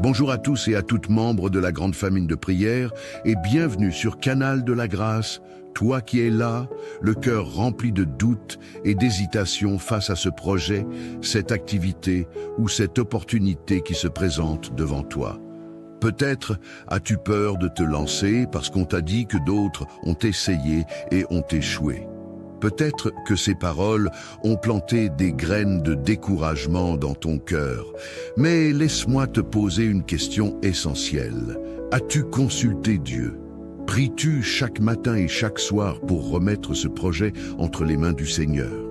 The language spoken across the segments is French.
Bonjour à tous et à toutes membres de la grande famille de prière et bienvenue sur Canal de la Grâce, toi qui es là, le cœur rempli de doutes et d'hésitations face à ce projet, cette activité ou cette opportunité qui se présente devant toi. Peut-être as-tu peur de te lancer parce qu'on t'a dit que d'autres ont essayé et ont échoué. Peut-être que ces paroles ont planté des graines de découragement dans ton cœur. Mais laisse-moi te poser une question essentielle. As-tu consulté Dieu? Pries-tu chaque matin et chaque soir pour remettre ce projet entre les mains du Seigneur?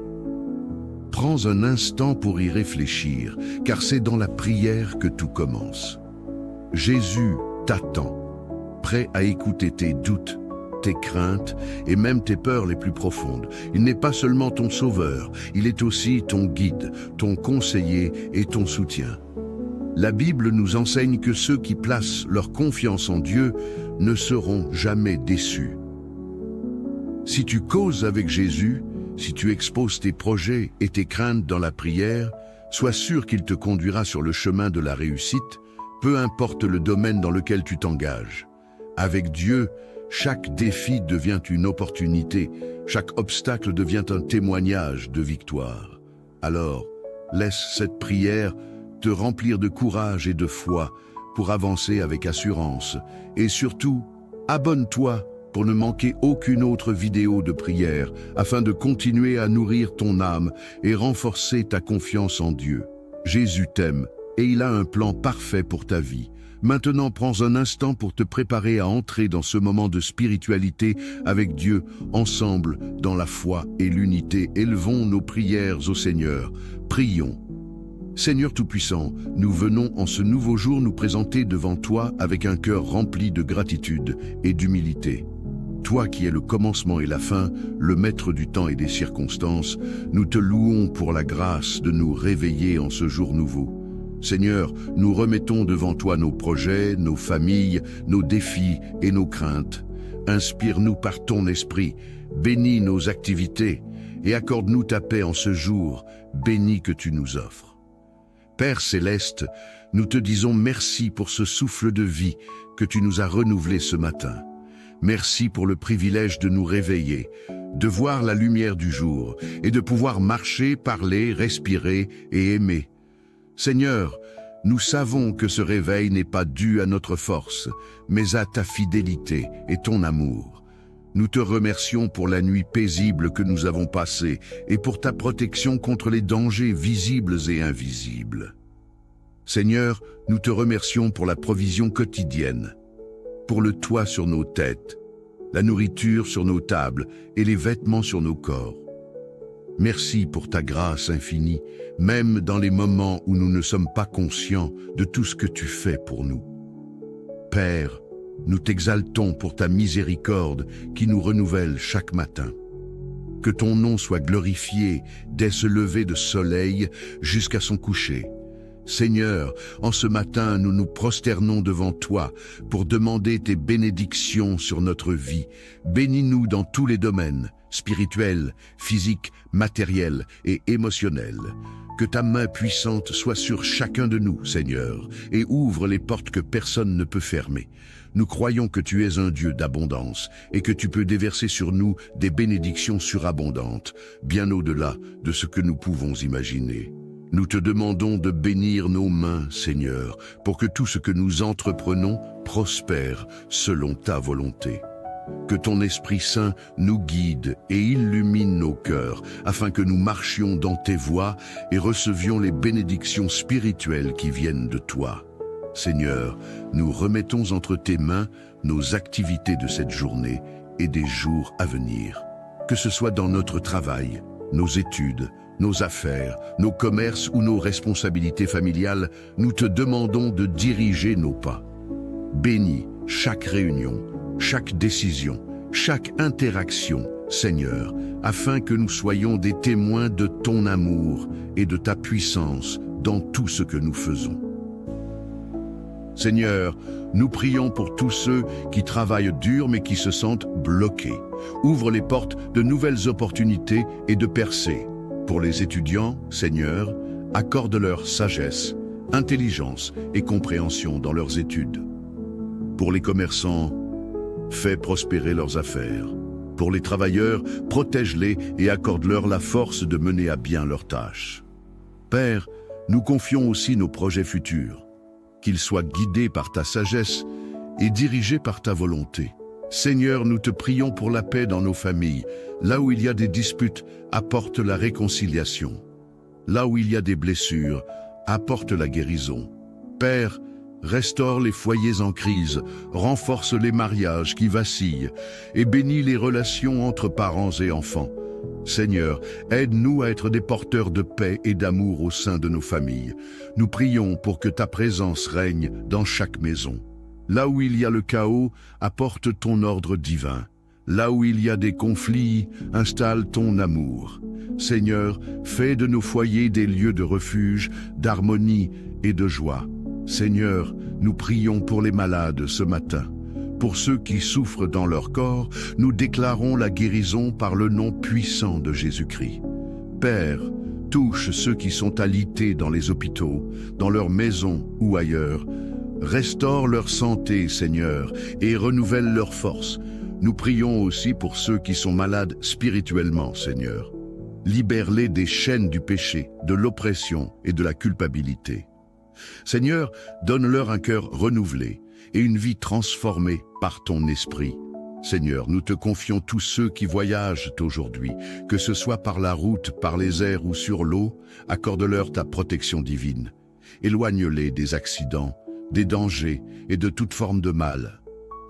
Prends un instant pour y réfléchir, car c'est dans la prière que tout commence. Jésus t'attend, prêt à écouter tes doutes, tes craintes et même tes peurs les plus profondes. Il n'est pas seulement ton sauveur, il est aussi ton guide, ton conseiller et ton soutien. La Bible nous enseigne que ceux qui placent leur confiance en Dieu ne seront jamais déçus. Si tu causes avec Jésus, si tu exposes tes projets et tes craintes dans la prière, sois sûr qu'il te conduira sur le chemin de la réussite, peu importe le domaine dans lequel tu t'engages. Avec Dieu, chaque défi devient une opportunité, chaque obstacle devient un témoignage de victoire. Alors, laisse cette prière te remplir de courage et de foi pour avancer avec assurance. Et surtout, abonne-toi pour ne manquer aucune autre vidéo de prière afin de continuer à nourrir ton âme et renforcer ta confiance en Dieu. Jésus t'aime et il a un plan parfait pour ta vie. Maintenant, prends un instant pour te préparer à entrer dans ce moment de spiritualité avec Dieu, ensemble, dans la foi et l'unité. Élevons nos prières au Seigneur. Prions. Seigneur Tout-Puissant, nous venons en ce nouveau jour nous présenter devant toi avec un cœur rempli de gratitude et d'humilité. Toi qui es le commencement et la fin, le maître du temps et des circonstances, nous te louons pour la grâce de nous réveiller en ce jour nouveau. Seigneur, nous remettons devant toi nos projets, nos familles, nos défis et nos craintes. Inspire-nous par ton esprit, bénis nos activités et accorde-nous ta paix en ce jour béni que tu nous offres. Père céleste, nous te disons merci pour ce souffle de vie que tu nous as renouvelé ce matin. Merci pour le privilège de nous réveiller, de voir la lumière du jour et de pouvoir marcher, parler, respirer et aimer. Seigneur, nous savons que ce réveil n'est pas dû à notre force, mais à ta fidélité et ton amour. Nous te remercions pour la nuit paisible que nous avons passée et pour ta protection contre les dangers visibles et invisibles. Seigneur, nous te remercions pour la provision quotidienne, pour le toit sur nos têtes, la nourriture sur nos tables et les vêtements sur nos corps. Merci pour ta grâce infinie, même dans les moments où nous ne sommes pas conscients de tout ce que tu fais pour nous. Père, nous t'exaltons pour ta miséricorde qui nous renouvelle chaque matin. Que ton nom soit glorifié dès ce lever de soleil jusqu'à son coucher. Seigneur, en ce matin, nous nous prosternons devant toi pour demander tes bénédictions sur notre vie. Bénis-nous dans tous les domaines, spirituels, physiques, matériels et émotionnels. Que ta main puissante soit sur chacun de nous, Seigneur, et ouvre les portes que personne ne peut fermer. Nous croyons que tu es un Dieu d'abondance et que tu peux déverser sur nous des bénédictions surabondantes, bien au-delà de ce que nous pouvons imaginer. Nous te demandons de bénir nos mains, Seigneur, pour que tout ce que nous entreprenons prospère selon ta volonté. Que ton Esprit Saint nous guide et illumine nos cœurs, afin que nous marchions dans tes voies et recevions les bénédictions spirituelles qui viennent de toi. Seigneur, nous remettons entre tes mains nos activités de cette journée et des jours à venir. Que ce soit dans notre travail, nos études, nos affaires, nos commerces ou nos responsabilités familiales, nous te demandons de diriger nos pas. Bénis chaque réunion, chaque décision, chaque interaction, Seigneur, afin que nous soyons des témoins de ton amour et de ta puissance dans tout ce que nous faisons. Seigneur, nous prions pour tous ceux qui travaillent dur mais qui se sentent bloqués. Ouvre les portes de nouvelles opportunités et de percées. Pour les étudiants, Seigneur, accorde-leur sagesse, intelligence et compréhension dans leurs études. Pour les commerçants, fais prospérer leurs affaires. Pour les travailleurs, protège-les et accorde-leur la force de mener à bien leurs tâches. Père, nous confions aussi nos projets futurs, qu'ils soient guidés par ta sagesse et dirigés par ta volonté. Seigneur, nous te prions pour la paix dans nos familles. Là où il y a des disputes, apporte la réconciliation. Là où il y a des blessures, apporte la guérison. Père, restaure les foyers en crise, renforce les mariages qui vacillent et bénis les relations entre parents et enfants. Seigneur, aide-nous à être des porteurs de paix et d'amour au sein de nos familles. Nous prions pour que ta présence règne dans chaque maison. Là où il y a le chaos, apporte ton ordre divin. Là où il y a des conflits, installe ton amour. Seigneur, fais de nos foyers des lieux de refuge, d'harmonie et de joie. Seigneur, nous prions pour les malades ce matin. Pour ceux qui souffrent dans leur corps, nous déclarons la guérison par le nom puissant de Jésus-Christ. Père, touche ceux qui sont alités dans les hôpitaux, dans leurs maisons ou ailleurs. Restaure leur santé, Seigneur, et renouvelle leur force. Nous prions aussi pour ceux qui sont malades spirituellement, Seigneur. Libère-les des chaînes du péché, de l'oppression et de la culpabilité. Seigneur, donne-leur un cœur renouvelé et une vie transformée par ton esprit. Seigneur, nous te confions tous ceux qui voyagent aujourd'hui, que ce soit par la route, par les airs ou sur l'eau, accorde-leur ta protection divine. Éloigne-les des accidents, des dangers et de toute forme de mal.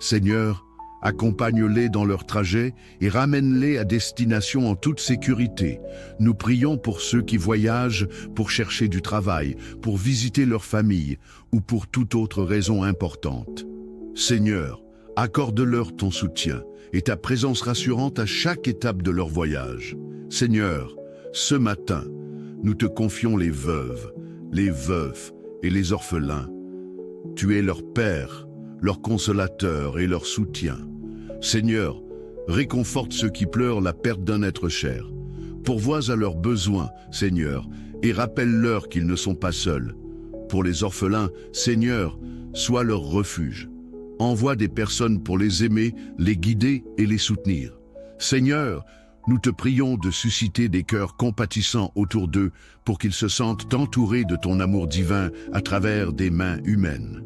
Seigneur, accompagne-les dans leur trajet et ramène-les à destination en toute sécurité. Nous prions pour ceux qui voyagent pour chercher du travail, pour visiter leur famille ou pour toute autre raison importante. Seigneur, accorde-leur ton soutien et ta présence rassurante à chaque étape de leur voyage. Seigneur, ce matin, nous te confions les veuves, les veufs et les orphelins. Tu es leur Père, leur consolateur et leur soutien. Seigneur, réconforte ceux qui pleurent la perte d'un être cher. Pourvois à leurs besoins, Seigneur, et rappelle-leur qu'ils ne sont pas seuls. Pour les orphelins, Seigneur, sois leur refuge. Envoie des personnes pour les aimer, les guider et les soutenir. Seigneur, nous te prions de susciter des cœurs compatissants autour d'eux pour qu'ils se sentent entourés de ton amour divin à travers des mains humaines.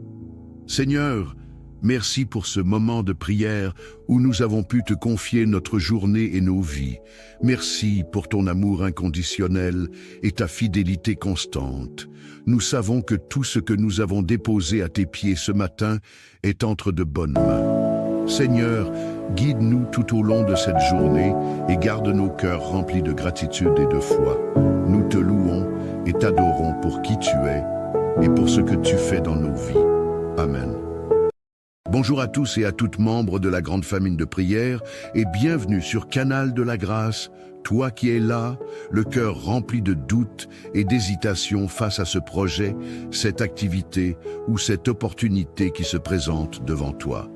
Seigneur, merci pour ce moment de prière où nous avons pu te confier notre journée et nos vies. Merci pour ton amour inconditionnel et ta fidélité constante. Nous savons que tout ce que nous avons déposé à tes pieds ce matin est entre de bonnes mains. Seigneur, guide-nous tout au long de cette journée et garde nos cœurs remplis de gratitude et de foi. Nous te louons et t'adorons pour qui tu es et pour ce que tu fais dans nos vies. Amen. Bonjour à tous et à toutes membres de la grande famille de prière et bienvenue sur Canal de la Grâce, toi qui es là, le cœur rempli de doutes et d'hésitation face à ce projet, cette activité ou cette opportunité qui se présente devant toi.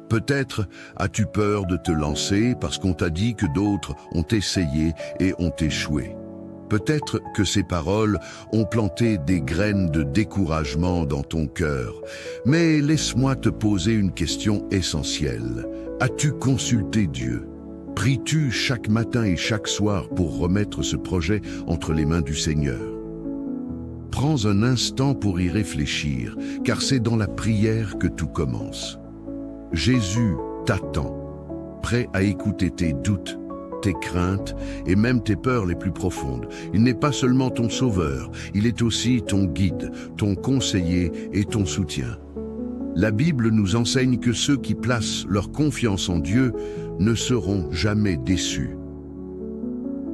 Peut-être as-tu peur de te lancer parce qu'on t'a dit que d'autres ont essayé et ont échoué. Peut-être que ces paroles ont planté des graines de découragement dans ton cœur. Mais laisse-moi te poser une question essentielle. As-tu consulté Dieu? Pries-tu chaque matin et chaque soir pour remettre ce projet entre les mains du Seigneur? Prends un instant pour y réfléchir, car c'est dans la prière que tout commence. Jésus t'attend, prêt à écouter tes doutes, tes craintes et même tes peurs les plus profondes. Il n'est pas seulement ton sauveur, il est aussi ton guide, ton conseiller et ton soutien. La Bible nous enseigne que ceux qui placent leur confiance en Dieu ne seront jamais déçus.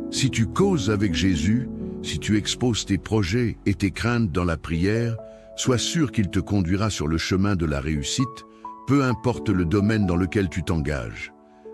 Si tu causes avec Jésus, si tu exposes tes projets et tes craintes dans la prière, sois sûr qu'il te conduira sur le chemin de la réussite, peu importe le domaine dans lequel tu t'engages.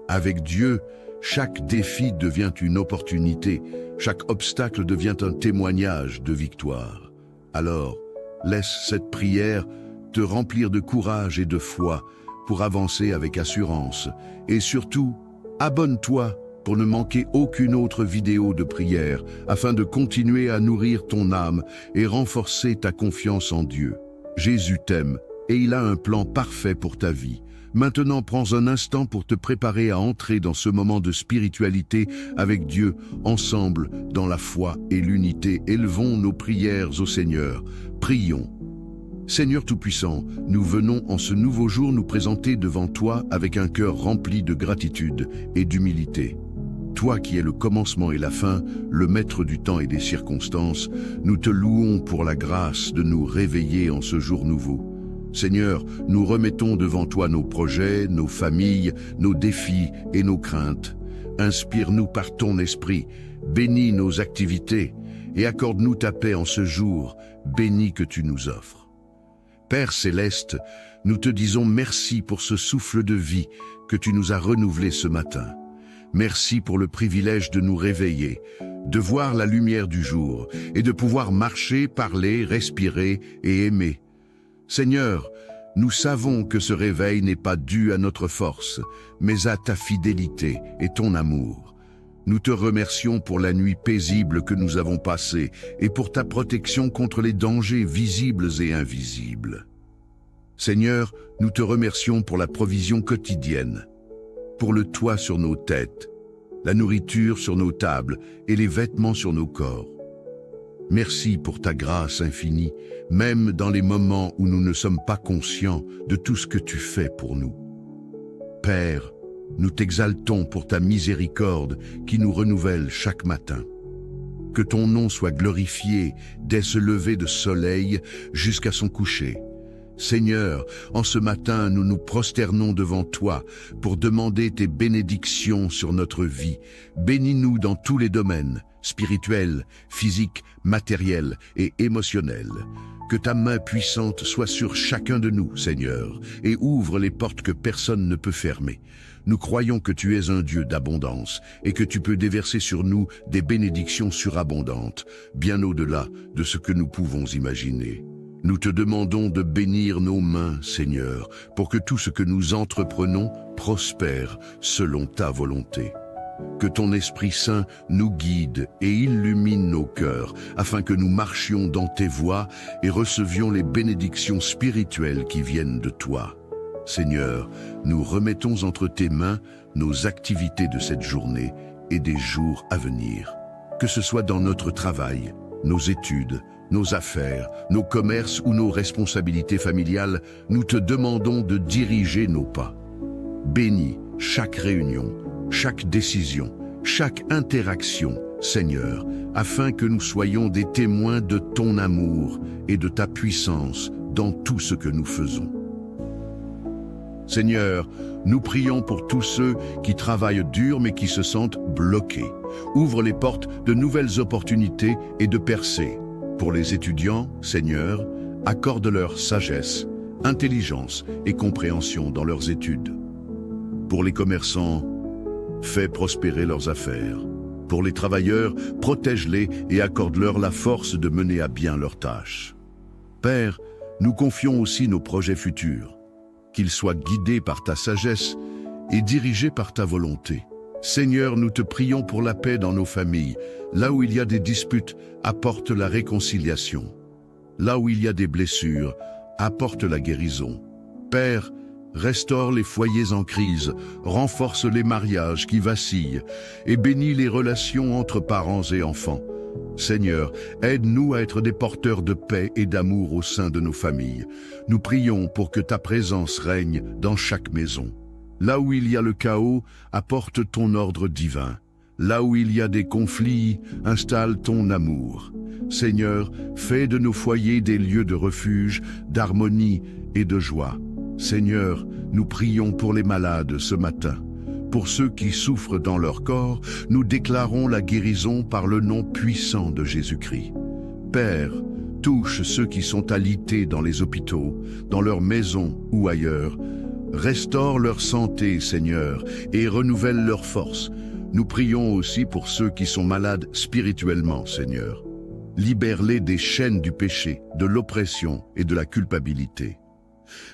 Avec Dieu, chaque défi devient une opportunité, chaque obstacle devient un témoignage de victoire. Alors, laisse cette prière te remplir de courage et de foi pour avancer avec assurance. Et surtout, abonne-toi pour ne manquer aucune autre vidéo de prière, afin de continuer à nourrir ton âme et renforcer ta confiance en Dieu. Jésus t'aime et il a un plan parfait pour ta vie. Maintenant, prends un instant pour te préparer à entrer dans ce moment de spiritualité avec Dieu, ensemble, dans la foi et l'unité. Élevons nos prières au Seigneur. Prions. Seigneur Tout-Puissant, nous venons en ce nouveau jour nous présenter devant toi avec un cœur rempli de gratitude et d'humilité. Toi qui es le commencement et la fin, le maître du temps et des circonstances, nous te louons pour la grâce de nous réveiller en ce jour nouveau. Seigneur, nous remettons devant toi nos projets, nos familles, nos défis et nos craintes. Inspire-nous par ton esprit, bénis nos activités et accorde-nous ta paix en ce jour béni que tu nous offres. Père céleste, nous te disons merci pour ce souffle de vie que tu nous as renouvelé ce matin. Merci pour le privilège de nous réveiller, de voir la lumière du jour et de pouvoir marcher, parler, respirer et aimer. Seigneur, nous savons que ce réveil n'est pas dû à notre force, mais à ta fidélité et ton amour. Nous te remercions pour la nuit paisible que nous avons passée et pour ta protection contre les dangers visibles et invisibles. Seigneur, nous te remercions pour la provision quotidienne, pour le toit sur nos têtes, la nourriture sur nos tables et les vêtements sur nos corps. Merci pour ta grâce infinie, même dans les moments où nous ne sommes pas conscients de tout ce que tu fais pour nous. Père, nous t'exaltons pour ta miséricorde qui nous renouvelle chaque matin. Que ton nom soit glorifié dès ce lever de soleil jusqu'à son coucher. Seigneur, en ce matin, nous nous prosternons devant toi pour demander tes bénédictions sur notre vie. Bénis-nous dans tous les domaines, spirituels, physiques, matériels et émotionnels. Que ta main puissante soit sur chacun de nous, Seigneur, et ouvre les portes que personne ne peut fermer. Nous croyons que tu es un Dieu d'abondance et que tu peux déverser sur nous des bénédictions surabondantes, bien au-delà de ce que nous pouvons imaginer. Nous te demandons de bénir nos mains, Seigneur, pour que tout ce que nous entreprenons prospère selon ta volonté. Que ton Esprit Saint nous guide et illumine nos cœurs, afin que nous marchions dans tes voies et recevions les bénédictions spirituelles qui viennent de toi. Seigneur, nous remettons entre tes mains nos activités de cette journée et des jours à venir. Que ce soit dans notre travail, nos études, nos affaires, nos commerces ou nos responsabilités familiales, nous te demandons de diriger nos pas. Bénis chaque réunion, chaque décision, chaque interaction, Seigneur, afin que nous soyons des témoins de ton amour et de ta puissance dans tout ce que nous faisons. Seigneur, nous prions pour tous ceux qui travaillent dur mais qui se sentent bloqués. Ouvre les portes de nouvelles opportunités et de percées. Pour les étudiants, Seigneur, accorde-leur sagesse, intelligence et compréhension dans leurs études. Pour les commerçants, fais prospérer leurs affaires. Pour les travailleurs, protège-les et accorde-leur la force de mener à bien leurs tâches. Père, nous confions aussi nos projets futurs, qu'ils soient guidés par ta sagesse et dirigés par ta volonté. Seigneur, nous te prions pour la paix dans nos familles. Là où il y a des disputes, apporte la réconciliation. Là où il y a des blessures, apporte la guérison. Père, restaure les foyers en crise, renforce les mariages qui vacillent et bénis les relations entre parents et enfants. Seigneur, aide-nous à être des porteurs de paix et d'amour au sein de nos familles. Nous prions pour que ta présence règne dans chaque maison. Là où il y a le chaos, apporte ton ordre divin. Là où il y a des conflits, installe ton amour. Seigneur, fais de nos foyers des lieux de refuge, d'harmonie et de joie. Seigneur, nous prions pour les malades ce matin. Pour ceux qui souffrent dans leur corps, nous déclarons la guérison par le nom puissant de Jésus-Christ. Père, touche ceux qui sont alités dans les hôpitaux, dans leurs maisons ou ailleurs. Restaure leur santé, Seigneur, et renouvelle leur force. Nous prions aussi pour ceux qui sont malades spirituellement, Seigneur. Libère-les des chaînes du péché, de l'oppression et de la culpabilité.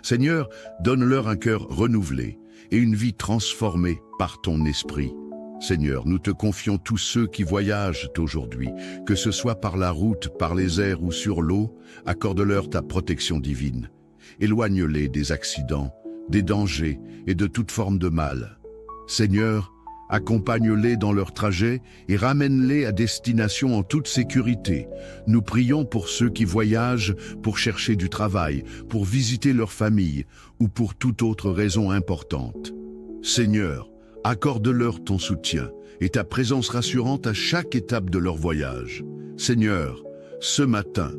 Seigneur, donne-leur un cœur renouvelé et une vie transformée par ton esprit. Seigneur, nous te confions tous ceux qui voyagent aujourd'hui, que ce soit par la route, par les airs ou sur l'eau, accorde-leur ta protection divine. Éloigne-les des accidents, des dangers et de toute forme de mal. Seigneur, accompagne-les dans leur trajet et ramène-les à destination en toute sécurité. Nous prions pour ceux qui voyagent pour chercher du travail, pour visiter leur famille ou pour toute autre raison importante. Seigneur, accorde-leur ton soutien et ta présence rassurante à chaque étape de leur voyage. Seigneur, ce matin,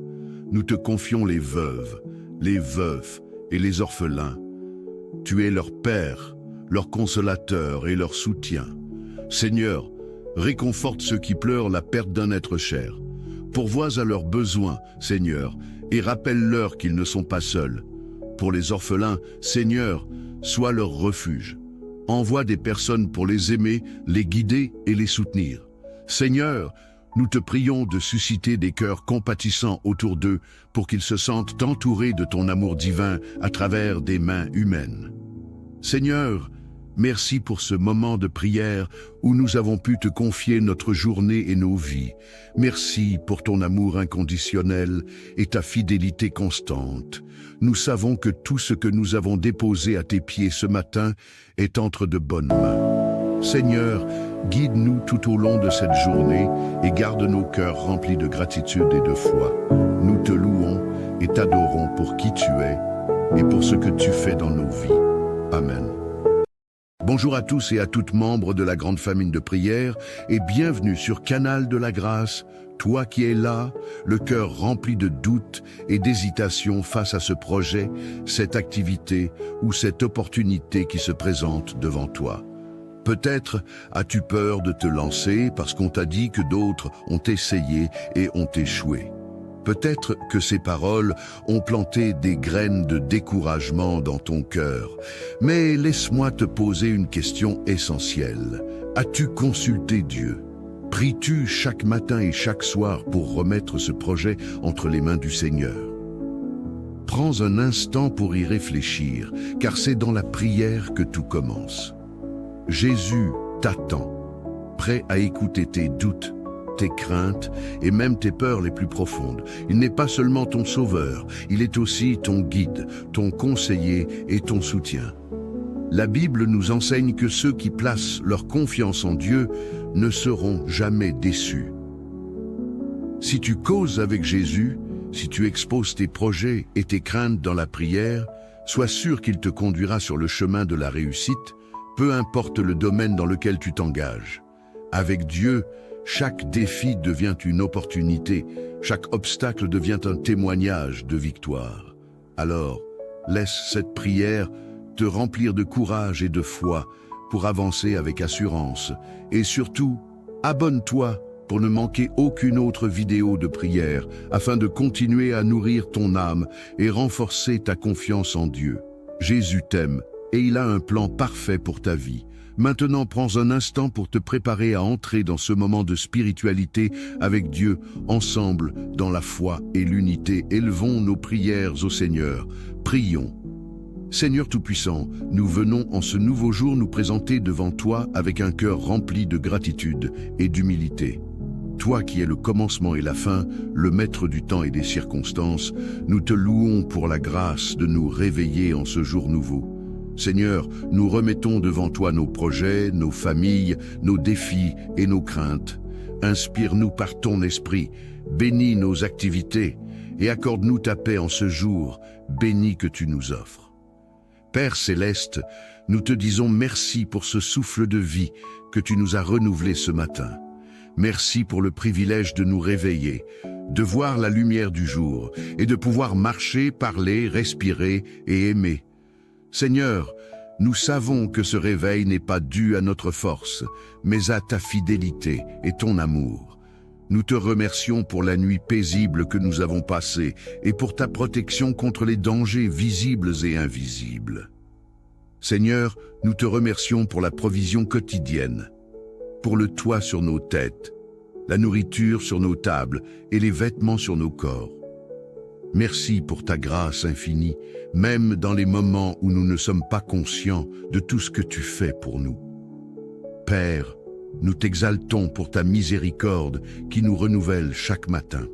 nous te confions les veuves, les veufs et les orphelins. Tu es leur Père, leur consolateur et leur soutien. Seigneur, réconforte ceux qui pleurent la perte d'un être cher. Pourvois à leurs besoins, Seigneur, et rappelle-leur qu'ils ne sont pas seuls. Pour les orphelins, Seigneur, sois leur refuge. Envoie des personnes pour les aimer, les guider et les soutenir. Seigneur, nous te prions de susciter des cœurs compatissants autour d'eux pour qu'ils se sentent entourés de ton amour divin à travers des mains humaines. Seigneur, merci pour ce moment de prière où nous avons pu te confier notre journée et nos vies. Merci pour ton amour inconditionnel et ta fidélité constante. Nous savons que tout ce que nous avons déposé à tes pieds ce matin est entre de bonnes mains. Seigneur, guide-nous tout au long de cette journée et garde nos cœurs remplis de gratitude et de foi. Nous te louons et t'adorons pour qui tu es et pour ce que tu fais dans nos vies. Amen. Bonjour à tous et à toutes membres de la grande famille de prière et bienvenue sur Canal de la Grâce, toi qui es là, le cœur rempli de doutes et d'hésitations face à ce projet, cette activité ou cette opportunité qui se présente devant toi. Peut-être as-tu peur de te lancer parce qu'on t'a dit que d'autres ont essayé et ont échoué. Peut-être que ces paroles ont planté des graines de découragement dans ton cœur. Mais laisse-moi te poser une question essentielle. As-tu consulté Dieu? Pries-tu chaque matin et chaque soir pour remettre ce projet entre les mains du Seigneur? Prends un instant pour y réfléchir, car c'est dans la prière que tout commence. Jésus t'attend, prêt à écouter tes doutes, tes craintes et même tes peurs les plus profondes. Il n'est pas seulement ton sauveur, il est aussi ton guide, ton conseiller et ton soutien. La Bible nous enseigne que ceux qui placent leur confiance en Dieu ne seront jamais déçus. Si tu causes avec Jésus, si tu exposes tes projets et tes craintes dans la prière, sois sûr qu'il te conduira sur le chemin de la réussite, peu importe le domaine dans lequel tu t'engages. Avec Dieu, chaque défi devient une opportunité, chaque obstacle devient un témoignage de victoire. Alors, laisse cette prière te remplir de courage et de foi pour avancer avec assurance. Et surtout, abonne-toi pour ne manquer aucune autre vidéo de prière afin de continuer à nourrir ton âme et renforcer ta confiance en Dieu. Jésus t'aime et il a un plan parfait pour ta vie. Maintenant, prends un instant pour te préparer à entrer dans ce moment de spiritualité avec Dieu, ensemble, dans la foi et l'unité. Élevons nos prières au Seigneur. Prions. Seigneur Tout-Puissant, nous venons en ce nouveau jour nous présenter devant toi avec un cœur rempli de gratitude et d'humilité. Toi qui es le commencement et la fin, le maître du temps et des circonstances, nous te louons pour la grâce de nous réveiller en ce jour nouveau. Seigneur, nous remettons devant toi nos projets, nos familles, nos défis et nos craintes. Inspire-nous par ton esprit, bénis nos activités et accorde-nous ta paix en ce jour béni que tu nous offres. Père céleste, nous te disons merci pour ce souffle de vie que tu nous as renouvelé ce matin. Merci pour le privilège de nous réveiller, de voir la lumière du jour et de pouvoir marcher, parler, respirer et aimer. Seigneur, nous savons que ce réveil n'est pas dû à notre force, mais à ta fidélité et ton amour. Nous te remercions pour la nuit paisible que nous avons passée et pour ta protection contre les dangers visibles et invisibles. Seigneur, nous te remercions pour la provision quotidienne, pour le toit sur nos têtes, la nourriture sur nos tables et les vêtements sur nos corps. Merci pour ta grâce infinie, même dans les moments où nous ne sommes pas conscients de tout ce que tu fais pour nous. Père, Nous t'exaltons pour ta miséricorde qui nous renouvelle chaque matin.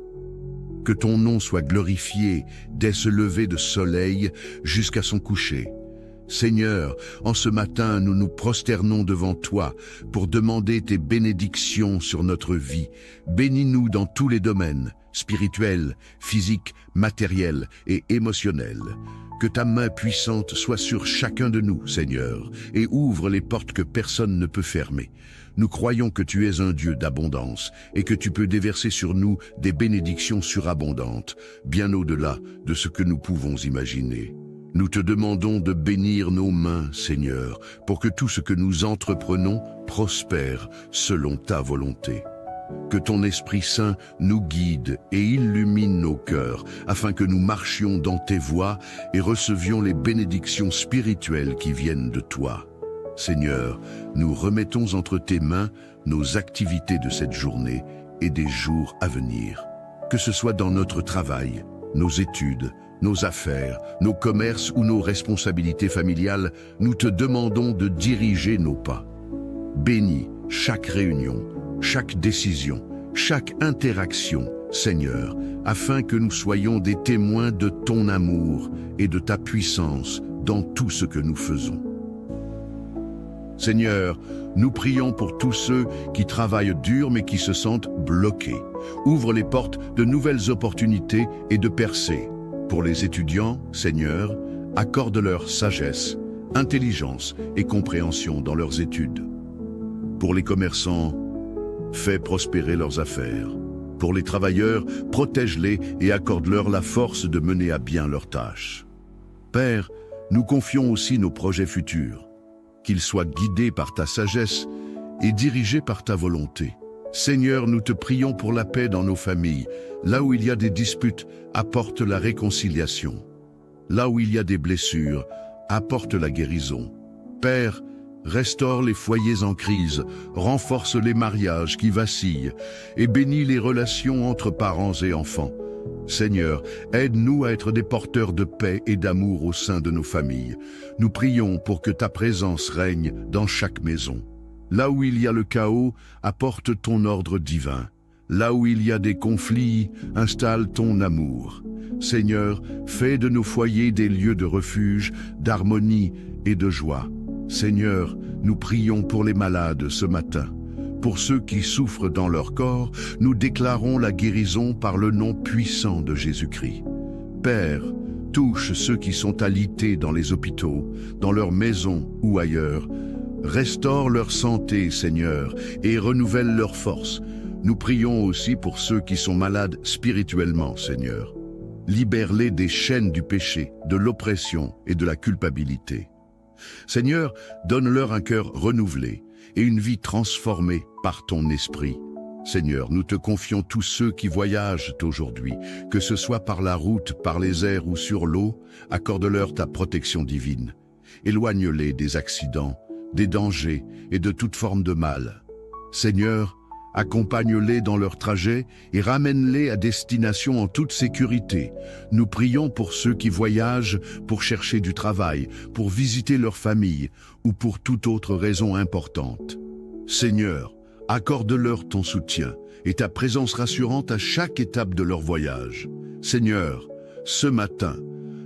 Que ton nom soit glorifié dès ce lever de soleil jusqu'à son coucher. Seigneur, en ce matin, nous nous prosternons devant toi pour demander tes bénédictions sur notre vie. Bénis-nous dans tous les domaines, spirituels, physiques, matériels et émotionnels. Que ta main puissante soit sur chacun de nous, Seigneur, et ouvre les portes que personne ne peut fermer. Nous croyons que tu es un Dieu d'abondance et que tu peux déverser sur nous des bénédictions surabondantes, bien au-delà de ce que nous pouvons imaginer. Nous te demandons de bénir nos mains, Seigneur, pour que tout ce que nous entreprenons prospère selon ta volonté. Que ton Esprit Saint nous guide et illumine nos cœurs, afin que nous marchions dans tes voies et recevions les bénédictions spirituelles qui viennent de toi. Seigneur, nous remettons entre tes mains nos activités de cette journée et des jours à venir. Que ce soit dans notre travail, nos études, nos affaires, nos commerces ou nos responsabilités familiales, nous te demandons de diriger nos pas. Bénis chaque réunion, chaque décision, chaque interaction, Seigneur, afin que nous soyons des témoins de ton amour et de ta puissance dans tout ce que nous faisons. Seigneur, nous prions pour tous ceux qui travaillent dur mais qui se sentent bloqués. Ouvre les portes de nouvelles opportunités et de percées. Pour les étudiants, Seigneur, accorde-leur sagesse, intelligence et compréhension dans leurs études. Pour les commerçants, fais prospérer leurs affaires. Pour les travailleurs, protège-les et accorde-leur la force de mener à bien leurs tâches. Père, nous confions aussi nos projets futurs. Qu'ils soient guidés par ta sagesse et dirigés par ta volonté. Seigneur, nous te prions pour la paix dans nos familles. Là où il y a des disputes, apporte la réconciliation. Là où il y a des blessures, apporte la guérison. Père, restaure les foyers en crise, renforce les mariages qui vacillent et bénis les relations entre parents et enfants. Seigneur, aide-nous à être des porteurs de paix et d'amour au sein de nos familles. Nous prions pour que ta présence règne dans chaque maison. Là où il y a le chaos, apporte ton ordre divin. Là où il y a des conflits, installe ton amour. Seigneur, fais de nos foyers des lieux de refuge, d'harmonie et de joie. Seigneur, nous prions pour les malades ce matin. Pour ceux qui souffrent dans leur corps, nous déclarons la guérison par le nom puissant de Jésus-Christ. Père, touche ceux qui sont alités dans les hôpitaux, dans leurs maisons ou ailleurs. Restaure leur santé, Seigneur, et renouvelle leur force. Nous prions aussi pour ceux qui sont malades spirituellement, Seigneur. Libère-les des chaînes du péché, de l'oppression et de la culpabilité. Seigneur, donne-leur un cœur renouvelé et une vie transformée par ton esprit. Seigneur, nous te confions tous ceux qui voyagent aujourd'hui, que ce soit par la route, par les airs ou sur l'eau, accorde-leur ta protection divine. Éloigne-les des accidents, des dangers et de toute forme de mal. Seigneur, accompagne-les dans leur trajet et ramène-les à destination en toute sécurité. Nous prions pour ceux qui voyagent pour chercher du travail, pour visiter leur famille ou pour toute autre raison importante. Seigneur, accorde-leur ton soutien et ta présence rassurante à chaque étape de leur voyage. Seigneur, ce matin,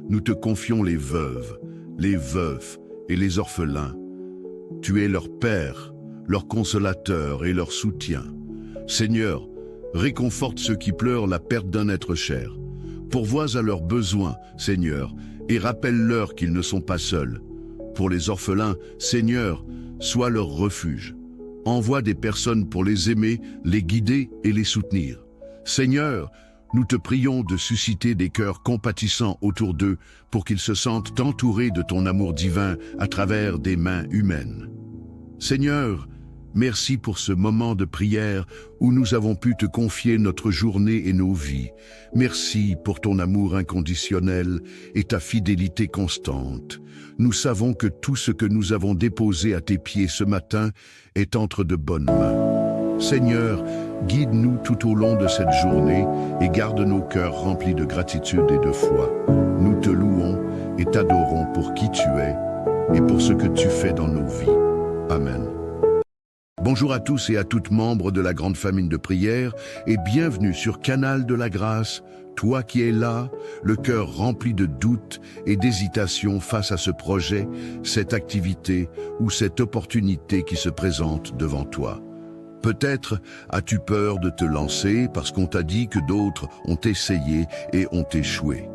nous te confions les veuves, les veufs et les orphelins. Tu es leur Père, leur consolateur et leur soutien. Seigneur, réconforte ceux qui pleurent la perte d'un être cher. Pourvois à leurs besoins, Seigneur, et rappelle-leur qu'ils ne sont pas seuls. Pour les orphelins, Seigneur, sois leur refuge. Envoie des personnes pour les aimer, les guider et les soutenir. Seigneur, nous te prions de susciter des cœurs compatissants autour d'eux pour qu'ils se sentent entourés de ton amour divin à travers des mains humaines. Seigneur, merci pour ce moment de prière où nous avons pu te confier notre journée et nos vies. Merci pour ton amour inconditionnel et ta fidélité constante. Nous savons que tout ce que nous avons déposé à tes pieds ce matin est entre de bonnes mains. Seigneur, guide-nous tout au long de cette journée et garde nos cœurs remplis de gratitude et de foi. Nous te louons et t'adorons pour qui tu es et pour ce que tu fais dans nos vies. Amen. Bonjour à tous et à toutes membres de la grande famille de prière et bienvenue sur Canal de la Grâce, toi qui es là, le cœur rempli de doutes et d'hésitations face à ce projet, cette activité ou cette opportunité qui se présente devant toi. Peut-être as-tu peur de te lancer parce qu'on t'a dit que d'autres ont essayé et ont échoué.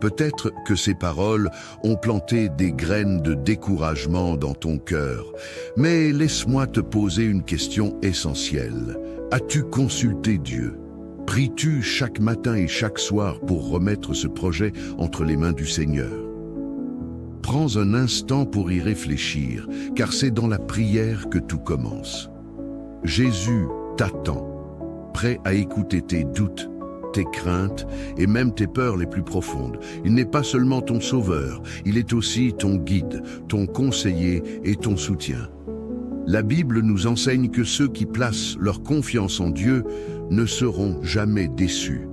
Peut-être que ces paroles ont planté des graines de découragement dans ton cœur. Mais laisse-moi te poser une question essentielle. As-tu consulté Dieu? Pries-tu chaque matin et chaque soir pour remettre ce projet entre les mains du Seigneur? Prends un instant pour y réfléchir, car c'est dans la prière que tout commence. Jésus t'attend, prêt à écouter tes doutes, tes craintes et même tes peurs les plus profondes. Il n'est pas seulement ton sauveur, il est aussi ton guide, ton conseiller et ton soutien. La Bible nous enseigne que ceux qui placent leur confiance en Dieu ne seront jamais déçus.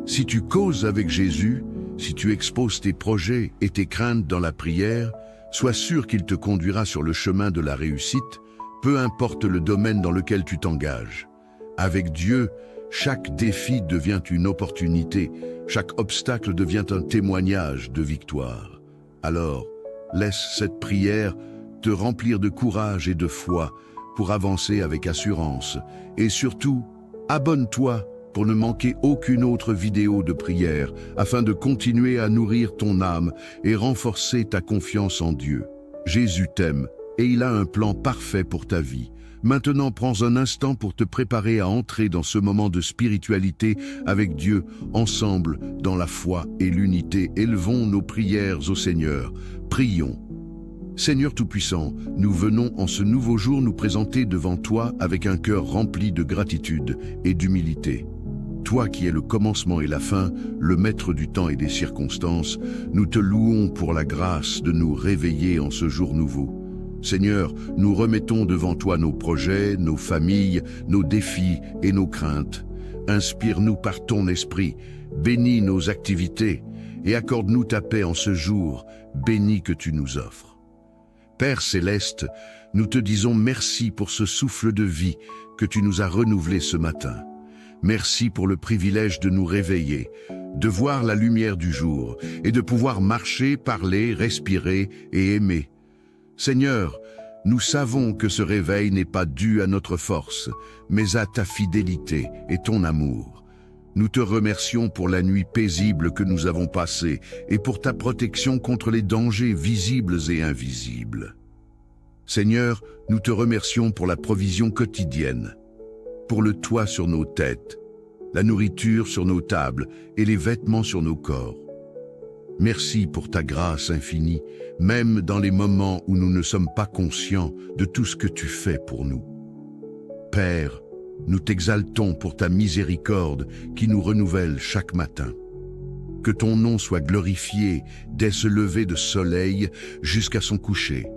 Si tu causes avec Jésus, si tu exposes tes projets et tes craintes dans la prière, sois sûr qu'il te conduira sur le chemin de la réussite, peu importe le domaine dans lequel tu t'engages. Avec Dieu, chaque défi devient une opportunité, chaque obstacle devient un témoignage de victoire. Alors, laisse cette prière te remplir de courage et de foi pour avancer avec assurance. Et surtout, abonne-toi pour ne manquer aucune autre vidéo de prière afin de continuer à nourrir ton âme et renforcer ta confiance en Dieu. Jésus t'aime et il a un plan parfait pour ta vie. Maintenant, prends un instant pour te préparer à entrer dans ce moment de spiritualité avec Dieu, ensemble, dans la foi et l'unité. Élevons nos prières au Seigneur. Prions. Seigneur Tout-Puissant, nous venons en ce nouveau jour nous présenter devant toi avec un cœur rempli de gratitude et d'humilité. Toi qui es le commencement et la fin, le maître du temps et des circonstances, nous te louons pour la grâce de nous réveiller en ce jour nouveau. Seigneur, nous remettons devant toi nos projets, nos familles, nos défis et nos craintes. Inspire-nous par ton esprit, bénis nos activités et accorde-nous ta paix en ce jour béni que tu nous offres. Père céleste, nous te disons merci pour ce souffle de vie que tu nous as renouvelé ce matin. Merci pour le privilège de nous réveiller, de voir la lumière du jour et de pouvoir marcher, parler, respirer et aimer. Seigneur, nous savons que ce réveil n'est pas dû à notre force, mais à ta fidélité et ton amour. Nous te remercions pour la nuit paisible que nous avons passée et pour ta protection contre les dangers visibles et invisibles. Seigneur, nous te remercions pour la provision quotidienne, pour le toit sur nos têtes, la nourriture sur nos tables et les vêtements sur nos corps. Merci pour ta grâce infinie, même dans les moments où nous ne sommes pas conscients de tout ce que tu fais pour nous. Père, nous t'exaltons pour ta miséricorde qui nous renouvelle chaque matin. Que ton nom soit glorifié dès ce lever de soleil jusqu'à son coucher.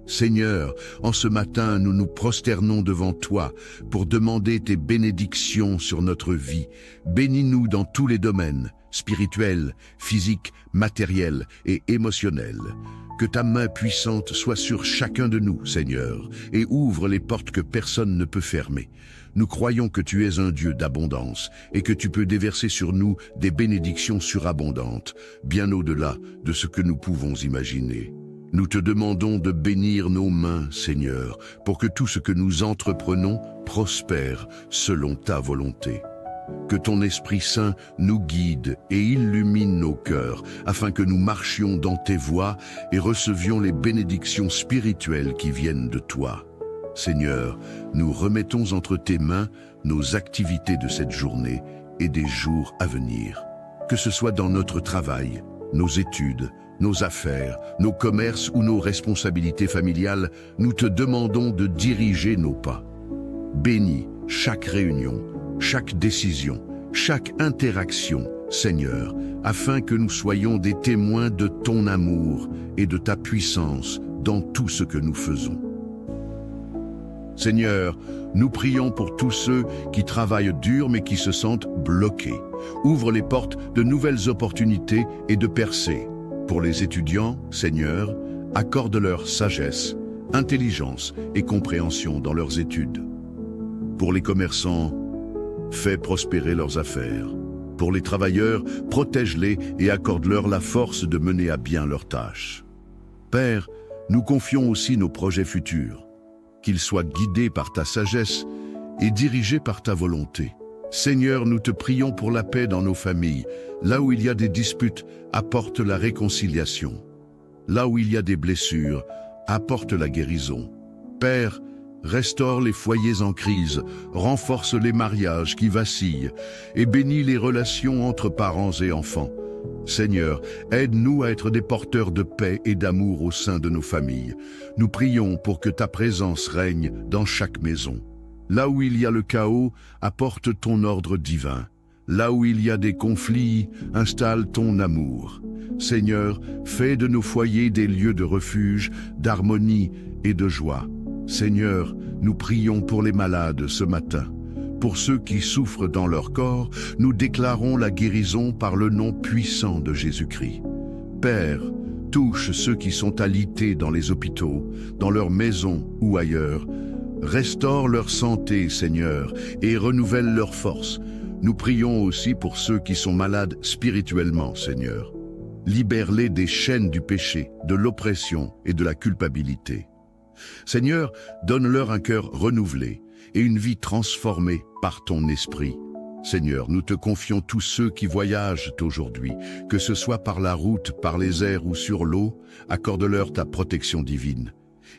Seigneur, en ce matin, nous nous prosternons devant toi pour demander tes bénédictions sur notre vie. Bénis-nous dans tous les domaines, spirituels, physiques, matériels et émotionnels. Que ta main puissante soit sur chacun de nous, Seigneur, et ouvre les portes que personne ne peut fermer. Nous croyons que tu es un Dieu d'abondance et que tu peux déverser sur nous des bénédictions surabondantes, bien au-delà de ce que nous pouvons imaginer. Nous te demandons de bénir nos mains, Seigneur, pour que tout ce que nous entreprenons prospère selon ta volonté. Que ton Esprit Saint nous guide et illumine nos cœurs, afin que nous marchions dans tes voies et recevions les bénédictions spirituelles qui viennent de toi. Seigneur, nous remettons entre tes mains nos activités de cette journée et des jours à venir. Que ce soit dans notre travail, nos études, nos affaires, nos commerces ou nos responsabilités familiales, nous te demandons de diriger nos pas. Bénis chaque réunion, chaque décision, chaque interaction, Seigneur, afin que nous soyons des témoins de ton amour et de ta puissance dans tout ce que nous faisons. Seigneur, nous prions pour tous ceux qui travaillent dur mais qui se sentent bloqués. Ouvre les portes de nouvelles opportunités et de percées. Pour les étudiants, Seigneur, accorde-leur sagesse, intelligence et compréhension dans leurs études. Pour les commerçants, fais prospérer leurs affaires. Pour les travailleurs, protège-les et accorde-leur la force de mener à bien leurs tâches. Père, nous confions aussi nos projets futurs, qu'ils soient guidés par ta sagesse et dirigés par ta volonté. Seigneur, nous te prions pour la paix dans nos familles. Là où il y a des disputes, apporte la réconciliation. Là où il y a des blessures, apporte la guérison. Père, restaure les foyers en crise, renforce les mariages qui vacillent et bénis les relations entre parents et enfants. Seigneur, aide-nous à être des porteurs de paix et d'amour au sein de nos familles. Nous prions pour que ta présence règne dans chaque maison. Là où il y a le chaos, apporte ton ordre divin. Là où il y a des conflits, installe ton amour. Seigneur, fais de nos foyers des lieux de refuge, d'harmonie et de joie. Seigneur, nous prions pour les malades ce matin. Pour ceux qui souffrent dans leur corps, nous déclarons la guérison par le nom puissant de Jésus-Christ. Père, touche ceux qui sont alités dans les hôpitaux, dans leurs maisons ou ailleurs. Restaure leur santé, Seigneur, et renouvelle leur force. Nous prions aussi pour ceux qui sont malades spirituellement, Seigneur. Libère-les des chaînes du péché, de l'oppression et de la culpabilité. Seigneur, donne-leur un cœur renouvelé et une vie transformée par ton esprit. Seigneur, nous te confions tous ceux qui voyagent aujourd'hui, que ce soit par la route, par les airs ou sur l'eau, accorde-leur ta protection divine.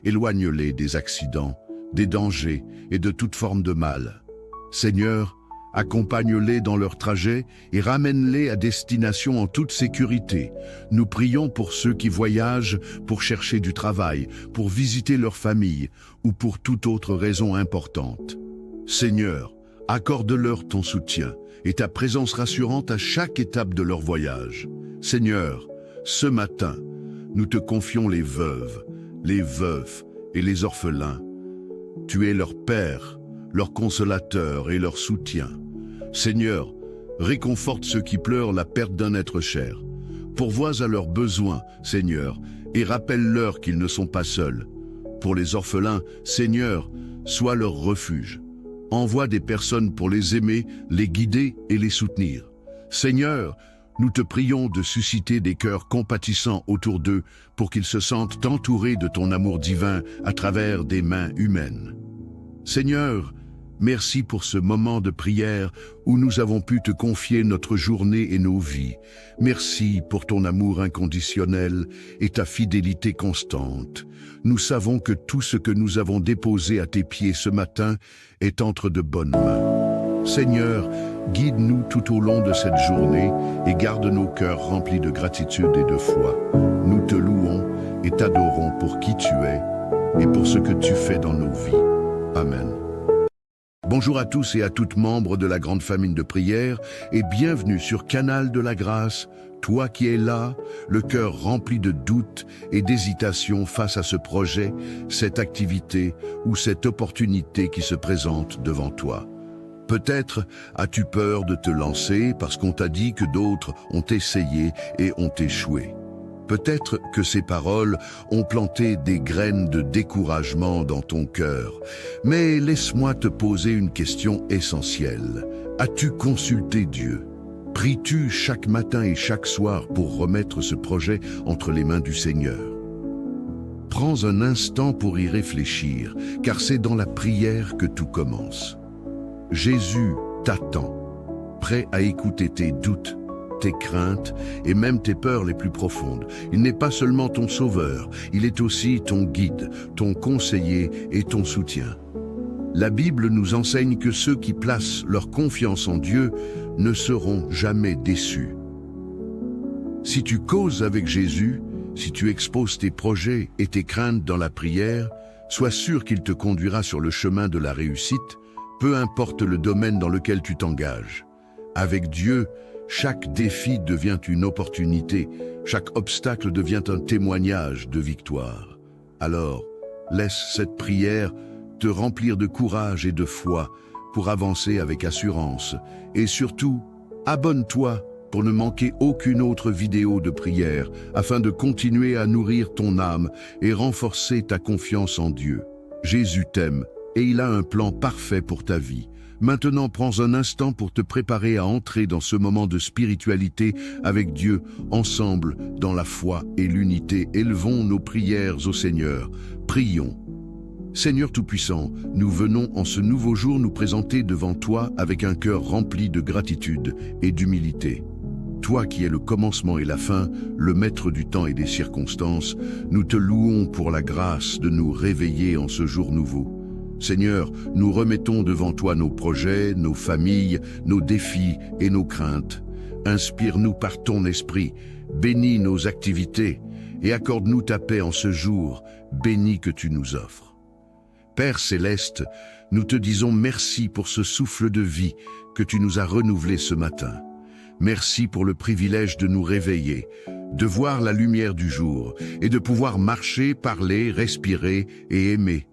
Éloigne-les des accidents, des dangers et de toute forme de mal. Seigneur, accompagne-les dans leur trajet et ramène-les à destination en toute sécurité. Nous prions pour ceux qui voyagent pour chercher du travail, pour visiter leur famille ou pour toute autre raison importante. Seigneur, accorde-leur ton soutien et ta présence rassurante à chaque étape de leur voyage. Seigneur, ce matin, nous te confions les veuves, les veufs et les orphelins. Tu es leur Père, leur consolateur et leur soutien. Seigneur, réconforte ceux qui pleurent la perte d'un être cher. Pourvois à leurs besoins, Seigneur, et rappelle-leur qu'ils ne sont pas seuls. Pour les orphelins, Seigneur, sois leur refuge. Envoie des personnes pour les aimer, les guider et les soutenir. Seigneur, nous te prions de susciter des cœurs compatissants autour d'eux pour qu'ils se sentent entourés de ton amour divin à travers des mains humaines. Seigneur, merci pour ce moment de prière où nous avons pu te confier notre journée et nos vies. Merci pour ton amour inconditionnel et ta fidélité constante. Nous savons que tout ce que nous avons déposé à tes pieds ce matin est entre de bonnes mains. Seigneur, guide-nous tout au long de cette journée et garde nos cœurs remplis de gratitude et de foi. Nous te louons et t'adorons pour qui tu es et pour ce que tu fais dans nos vies. Amen. Bonjour à tous et à toutes membres de la grande famille de prière et bienvenue sur Canal de la Grâce, toi qui es là, le cœur rempli de doutes et d'hésitation face à ce projet, cette activité ou cette opportunité qui se présente devant toi. Peut-être as-tu peur de te lancer parce qu'on t'a dit que d'autres ont essayé et ont échoué. Peut-être que ces paroles ont planté des graines de découragement dans ton cœur. Mais laisse-moi te poser une question essentielle. As-tu consulté Dieu? Pries-tu chaque matin et chaque soir pour remettre ce projet entre les mains du Seigneur? Prends un instant pour y réfléchir, car c'est dans la prière que tout commence. Jésus t'attend, prêt à écouter tes doutes, tes craintes et même tes peurs les plus profondes. Il n'est pas seulement ton sauveur, il est aussi ton guide, ton conseiller et ton soutien. La Bible nous enseigne que ceux qui placent leur confiance en Dieu ne seront jamais déçus. Si tu causes avec Jésus, si tu exposes tes projets et tes craintes dans la prière, sois sûr qu'il te conduira sur le chemin de la réussite, peu importe le domaine dans lequel tu t'engages. Avec Dieu, chaque défi devient une opportunité, chaque obstacle devient un témoignage de victoire. Alors, laisse cette prière te remplir de courage et de foi pour avancer avec assurance. Et surtout, abonne-toi pour ne manquer aucune autre vidéo de prière, afin de continuer à nourrir ton âme et renforcer ta confiance en Dieu. Jésus t'aime et il a un plan parfait pour ta vie. Maintenant, prends un instant pour te préparer à entrer dans ce moment de spiritualité avec Dieu, ensemble, dans la foi et l'unité. Élevons nos prières au Seigneur. Prions. Seigneur Tout-Puissant, nous venons en ce nouveau jour nous présenter devant toi avec un cœur rempli de gratitude et d'humilité. Toi qui es le commencement et la fin, le maître du temps et des circonstances, nous te louons pour la grâce de nous réveiller en ce jour nouveau. Seigneur, nous remettons devant toi nos projets, nos familles, nos défis et nos craintes. Inspire-nous par ton esprit, bénis nos activités et accorde-nous ta paix en ce jour béni que tu nous offres. Père céleste, nous te disons merci pour ce souffle de vie que tu nous as renouvelé ce matin. Merci pour le privilège de nous réveiller, de voir la lumière du jour et de pouvoir marcher, parler, respirer et aimer.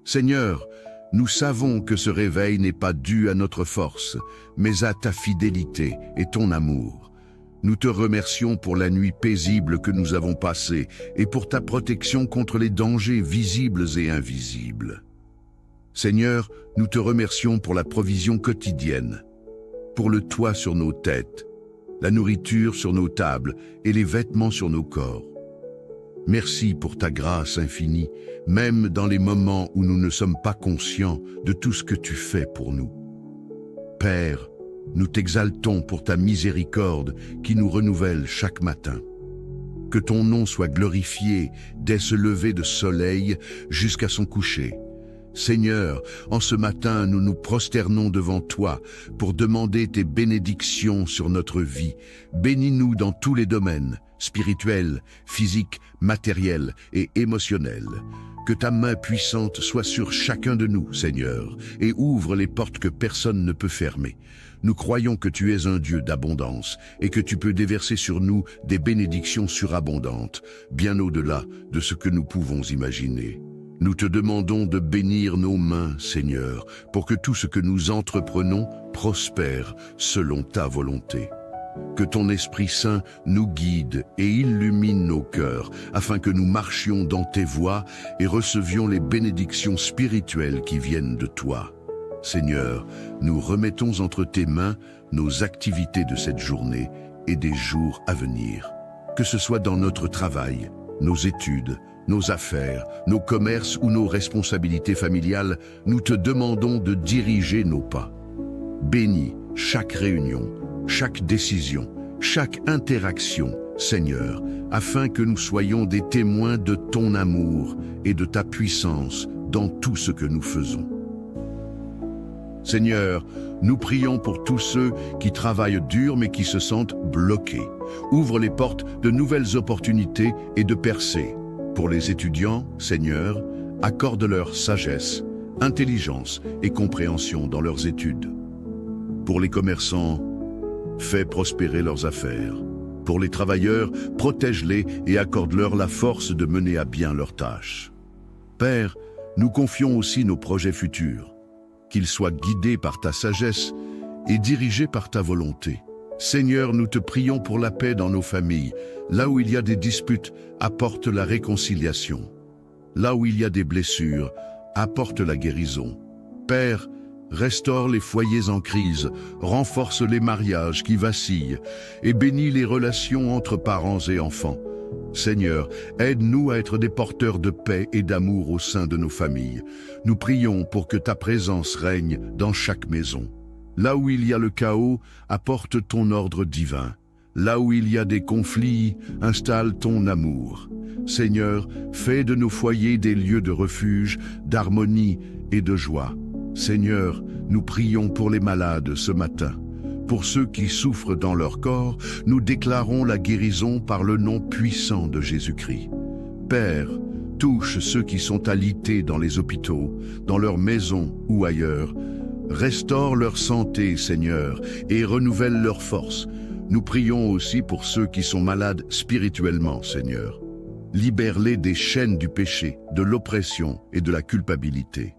Seigneur, nous savons que ce réveil n'est pas dû à notre force, mais à ta fidélité et ton amour. Nous te remercions pour la nuit paisible que nous avons passée et pour ta protection contre les dangers visibles et invisibles. Seigneur, nous te remercions pour la provision quotidienne, pour le toit sur nos têtes, la nourriture sur nos tables et les vêtements sur nos corps. Merci pour ta grâce infinie, même dans les moments où nous ne sommes pas conscients de tout ce que tu fais pour nous. Père, nous t'exaltons pour ta miséricorde qui nous renouvelle chaque matin. Que ton nom soit glorifié dès ce lever de soleil jusqu'à son coucher. Seigneur, en ce matin, nous nous prosternons devant toi pour demander tes bénédictions sur notre vie. Bénis-nous dans tous les domaines, spirituels, physiques, matériels et émotionnels. Que ta main puissante soit sur chacun de nous, Seigneur, et ouvre les portes que personne ne peut fermer. Nous croyons que tu es un Dieu d'abondance et que tu peux déverser sur nous des bénédictions surabondantes, bien au-delà de ce que nous pouvons imaginer. Nous te demandons de bénir nos mains, Seigneur, pour que tout ce que nous entreprenons prospère selon ta volonté. Que ton Esprit Saint nous guide et illumine nos cœurs, afin que nous marchions dans tes voies et recevions les bénédictions spirituelles qui viennent de toi. Seigneur, nous remettons entre tes mains nos activités de cette journée et des jours à venir. Que ce soit dans notre travail, nos études, nos affaires, nos commerces ou nos responsabilités familiales, nous te demandons de diriger nos pas. Bénis chaque réunion, chaque décision, chaque interaction, Seigneur, afin que nous soyons des témoins de ton amour et de ta puissance dans tout ce que nous faisons. Seigneur, nous prions pour tous ceux qui travaillent dur mais qui se sentent bloqués. Ouvre les portes de nouvelles opportunités et de percées. Pour les étudiants, Seigneur, accorde-leur sagesse, intelligence et compréhension dans leurs études. Pour les commerçants, fais prospérer leurs affaires. Pour les travailleurs, protège-les et accorde-leur la force de mener à bien leurs tâches. Père, nous confions aussi nos projets futurs, qu'ils soient guidés par ta sagesse et dirigés par ta volonté. Seigneur, nous te prions pour la paix dans nos familles. Là où il y a des disputes, apporte la réconciliation. Là où il y a des blessures, apporte la guérison. Père, restaure les foyers en crise, renforce les mariages qui vacillent et bénis les relations entre parents et enfants. Seigneur, aide-nous à être des porteurs de paix et d'amour au sein de nos familles. Nous prions pour que ta présence règne dans chaque maison. Là où il y a le chaos, apporte ton ordre divin. Là où il y a des conflits, installe ton amour. Seigneur, fais de nos foyers des lieux de refuge, d'harmonie et de joie. Seigneur, nous prions pour les malades ce matin. Pour ceux qui souffrent dans leur corps, nous déclarons la guérison par le nom puissant de Jésus-Christ. Père, touche ceux qui sont alités dans les hôpitaux, dans leurs maisons ou ailleurs. Restaure leur santé, Seigneur, et renouvelle leur force. Nous prions aussi pour ceux qui sont malades spirituellement, Seigneur. Libère-les des chaînes du péché, de l'oppression et de la culpabilité.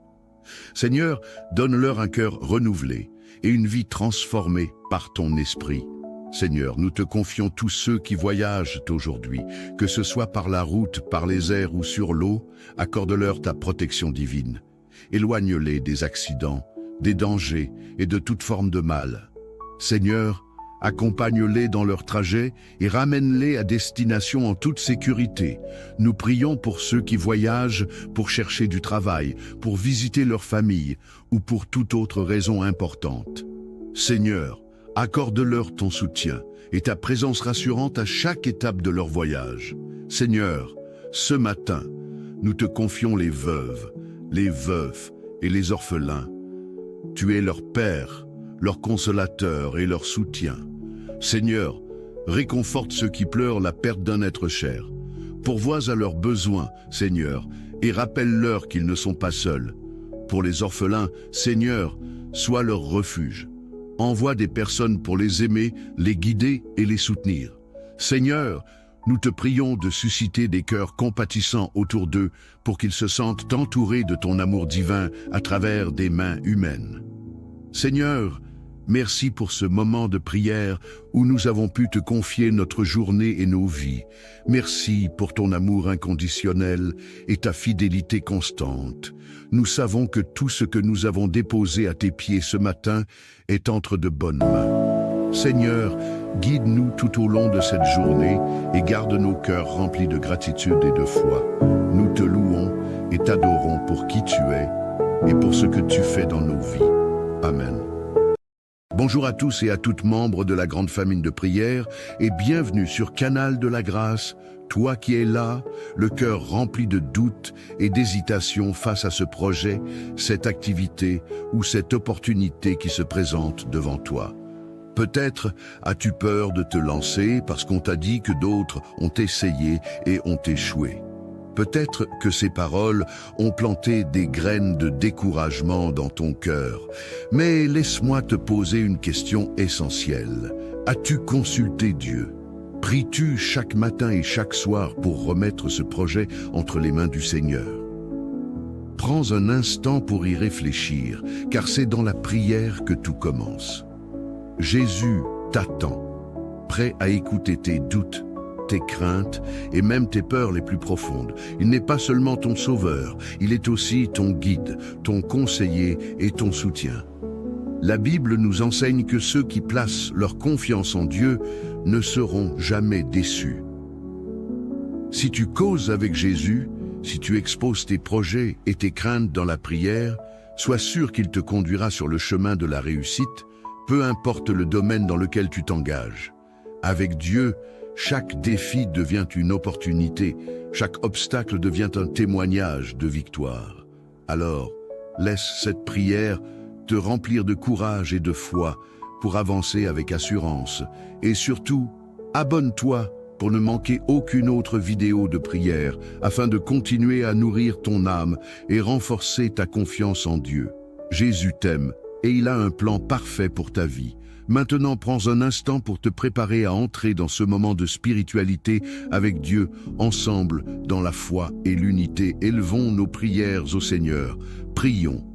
Seigneur, donne-leur un cœur renouvelé et une vie transformée par ton esprit. Seigneur, nous te confions tous ceux qui voyagent aujourd'hui, que ce soit par la route, par les airs ou sur l'eau, accorde-leur ta protection divine. Éloigne-les des accidents, des dangers et de toute forme de mal. Seigneur, accompagne-les dans leur trajet et ramène-les à destination en toute sécurité. Nous prions pour ceux qui voyagent pour chercher du travail, pour visiter leur famille ou pour toute autre raison importante. Seigneur, accorde-leur ton soutien et ta présence rassurante à chaque étape de leur voyage. Seigneur, ce matin, nous te confions les veuves, les veufs et les orphelins. Tu es leur Père, leur consolateur et leur soutien. Seigneur, réconforte ceux qui pleurent la perte d'un être cher. Pourvois à leurs besoins, Seigneur, et rappelle-leur qu'ils ne sont pas seuls. Pour les orphelins, Seigneur, sois leur refuge. Envoie des personnes pour les aimer, les guider et les soutenir. Seigneur, nous te prions de susciter des cœurs compatissants autour d'eux pour qu'ils se sentent entourés de ton amour divin à travers des mains humaines. Seigneur, merci pour ce moment de prière où nous avons pu te confier notre journée et nos vies. Merci pour ton amour inconditionnel et ta fidélité constante. Nous savons que tout ce que nous avons déposé à tes pieds ce matin est entre de bonnes mains. Seigneur, guide-nous tout au long de cette journée et garde nos cœurs remplis de gratitude et de foi. Nous te louons et t'adorons pour qui tu es et pour ce que tu fais dans nos vies. Amen. Bonjour à tous et à toutes membres de la grande famille de prière et bienvenue sur Canal de la Grâce, toi qui es là, le cœur rempli de doutes et d'hésitations face à ce projet, cette activité ou cette opportunité qui se présente devant toi. Peut-être as-tu peur de te lancer parce qu'on t'a dit que d'autres ont essayé et ont échoué. Peut-être que ces paroles ont planté des graines de découragement dans ton cœur. Mais laisse-moi te poser une question essentielle. As-tu consulté Dieu? Pries-tu chaque matin et chaque soir pour remettre ce projet entre les mains du Seigneur? Prends un instant pour y réfléchir, car c'est dans la prière que tout commence. Jésus t'attend, prêt à écouter tes doutes, tes craintes et même tes peurs les plus profondes. Il n'est pas seulement ton sauveur, il est aussi ton guide, ton conseiller et ton soutien. La Bible nous enseigne que ceux qui placent leur confiance en Dieu ne seront jamais déçus. Si tu causes avec Jésus, si tu exposes tes projets et tes craintes dans la prière, sois sûr qu'il te conduira sur le chemin de la réussite, peu importe le domaine dans lequel tu t'engages. Avec Dieu, chaque défi devient une opportunité, chaque obstacle devient un témoignage de victoire. Alors, laisse cette prière te remplir de courage et de foi pour avancer avec assurance. Et surtout, abonne-toi pour ne manquer aucune autre vidéo de prière afin de continuer à nourrir ton âme et renforcer ta confiance en Dieu. Jésus t'aime et il a un plan parfait pour ta vie. Maintenant, prends un instant pour te préparer à entrer dans ce moment de spiritualité avec Dieu, ensemble, dans la foi et l'unité. Élevons nos prières au Seigneur. Prions.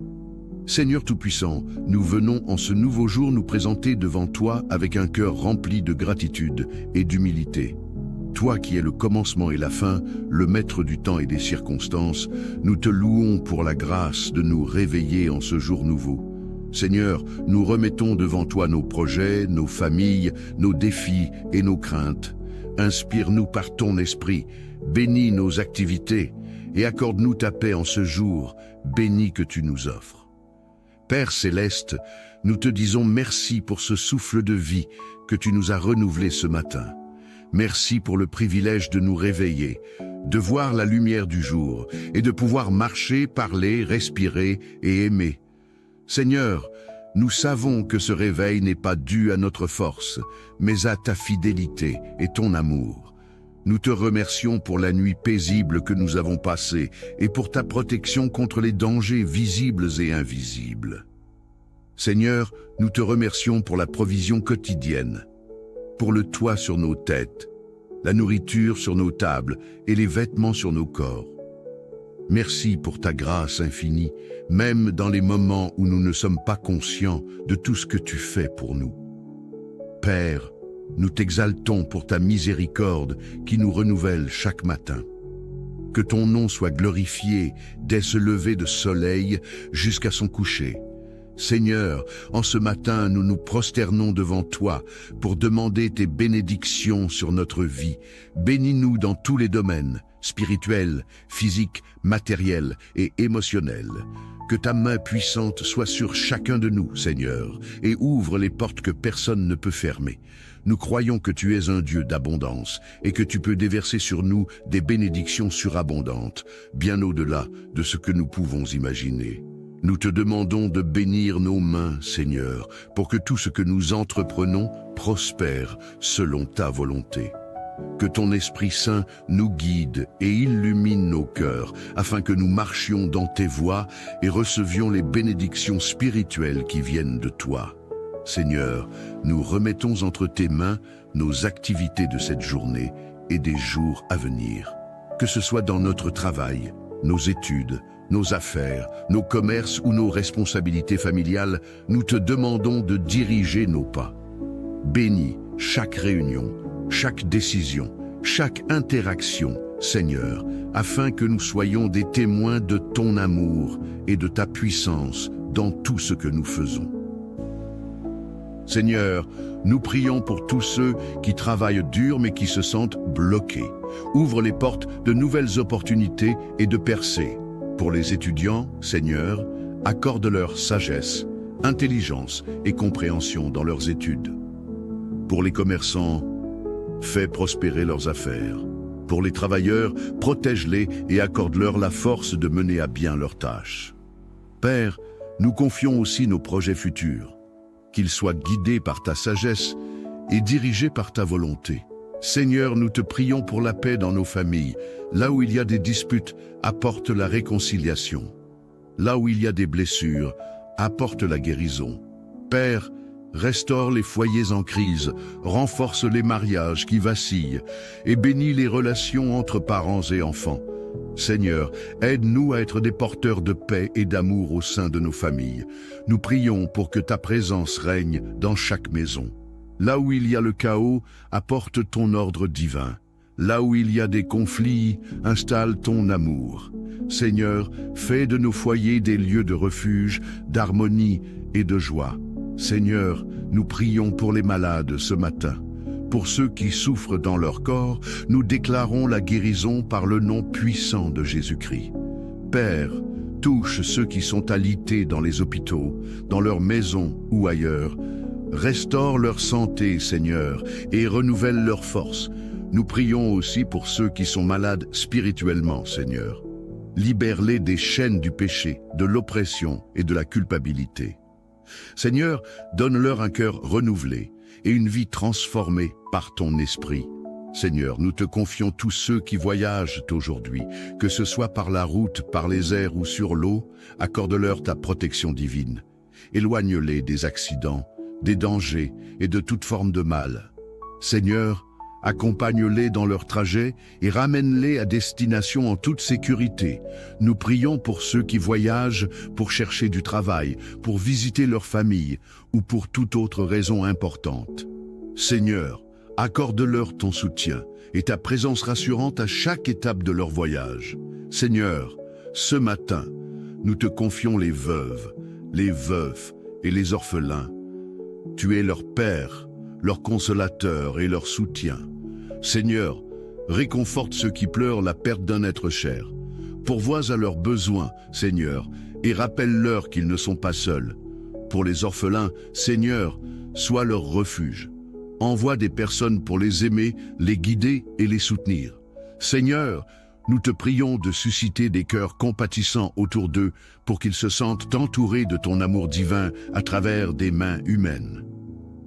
Seigneur Tout-Puissant, nous venons en ce nouveau jour nous présenter devant toi avec un cœur rempli de gratitude et d'humilité. Toi qui es le commencement et la fin, le maître du temps et des circonstances, nous te louons pour la grâce de nous réveiller en ce jour nouveau. Seigneur, nous remettons devant toi nos projets, nos familles, nos défis et nos craintes. Inspire-nous par ton esprit, bénis nos activités et accorde-nous ta paix en ce jour béni que tu nous offres. Père céleste, nous te disons merci pour ce souffle de vie que tu nous as renouvelé ce matin. Merci pour le privilège de nous réveiller, de voir la lumière du jour et de pouvoir marcher, parler, respirer et aimer. Seigneur, nous savons que ce réveil n'est pas dû à notre force, mais à ta fidélité et ton amour. Nous te remercions pour la nuit paisible que nous avons passée et pour ta protection contre les dangers visibles et invisibles. Seigneur, nous te remercions pour la provision quotidienne, pour le toit sur nos têtes, la nourriture sur nos tables et les vêtements sur nos corps. Merci pour ta grâce infinie, même dans les moments où nous ne sommes pas conscients de tout ce que tu fais pour nous. Père, Nous t'exaltons pour ta miséricorde qui nous renouvelle chaque matin. Que ton nom soit glorifié dès ce lever de soleil jusqu'à son coucher. Seigneur, en ce matin, nous nous prosternons devant toi pour demander tes bénédictions sur notre vie. Bénis-nous dans tous les domaines, spirituels, physiques, matériels et émotionnels. Que ta main puissante soit sur chacun de nous, Seigneur, et ouvre les portes que personne ne peut fermer. Nous croyons que tu es un Dieu d'abondance et que tu peux déverser sur nous des bénédictions surabondantes, bien au-delà de ce que nous pouvons imaginer. Nous te demandons de bénir nos mains, Seigneur, pour que tout ce que nous entreprenons prospère selon ta volonté. Que ton Esprit Saint nous guide et illumine nos cœurs, afin que nous marchions dans tes voies et recevions les bénédictions spirituelles qui viennent de toi. Seigneur, nous remettons entre tes mains nos activités de cette journée et des jours à venir. Que ce soit dans notre travail, nos études, nos affaires, nos commerces ou nos responsabilités familiales, nous te demandons de diriger nos pas. Bénis chaque réunion, chaque décision, chaque interaction, Seigneur, afin que nous soyons des témoins de ton amour et de ta puissance dans tout ce que nous faisons. Seigneur, nous prions pour tous ceux qui travaillent dur mais qui se sentent bloqués. Ouvre les portes de nouvelles opportunités et de percées. Pour les étudiants, Seigneur, accorde-leur sagesse, intelligence et compréhension dans leurs études. Pour les commerçants, fais prospérer leurs affaires. Pour les travailleurs, protège-les et accorde-leur la force de mener à bien leurs tâches. Père, nous confions aussi nos projets futurs, qu'ils soient guidés par ta sagesse et dirigés par ta volonté. Seigneur, nous te prions pour la paix dans nos familles. Là où il y a des disputes, apporte la réconciliation. Là où il y a des blessures, apporte la guérison. Père, restaure les foyers en crise, renforce les mariages qui vacillent et bénis les relations entre parents et enfants. Seigneur, aide-nous à être des porteurs de paix et d'amour au sein de nos familles. Nous prions pour que ta présence règne dans chaque maison. Là où il y a le chaos, apporte ton ordre divin. Là où il y a des conflits, installe ton amour. Seigneur, fais de nos foyers des lieux de refuge, d'harmonie et de joie. Seigneur, nous prions pour les malades ce matin. Pour ceux qui souffrent dans leur corps, nous déclarons la guérison par le nom puissant de Jésus-Christ. Père, touche ceux qui sont alités dans les hôpitaux, dans leurs maisons ou ailleurs. Restaure leur santé, Seigneur, et renouvelle leur force. Nous prions aussi pour ceux qui sont malades spirituellement, Seigneur. Libère-les des chaînes du péché, de l'oppression et de la culpabilité. Seigneur, donne-leur un cœur renouvelé et une vie transformée par ton esprit. Seigneur, nous te confions tous ceux qui voyagent aujourd'hui, que ce soit par la route, par les airs ou sur l'eau, accorde-leur ta protection divine. Éloigne-les des accidents, des dangers et de toute forme de mal. Seigneur, accompagne-les dans leur trajet et ramène-les à destination en toute sécurité. Nous prions pour ceux qui voyagent pour chercher du travail, pour visiter leur famille ou pour toute autre raison importante. Seigneur, accorde-leur ton soutien et ta présence rassurante à chaque étape de leur voyage. Seigneur, ce matin, nous te confions les veuves, les veufs et les orphelins. Tu es leur Père, leur consolateur et leur soutien. Seigneur, réconforte ceux qui pleurent la perte d'un être cher. Pourvois à leurs besoins, Seigneur, et rappelle-leur qu'ils ne sont pas seuls. Pour les orphelins, Seigneur, sois leur refuge. Envoie des personnes pour les aimer, les guider et les soutenir. Seigneur, nous te prions de susciter des cœurs compatissants autour d'eux pour qu'ils se sentent entourés de ton amour divin à travers des mains humaines.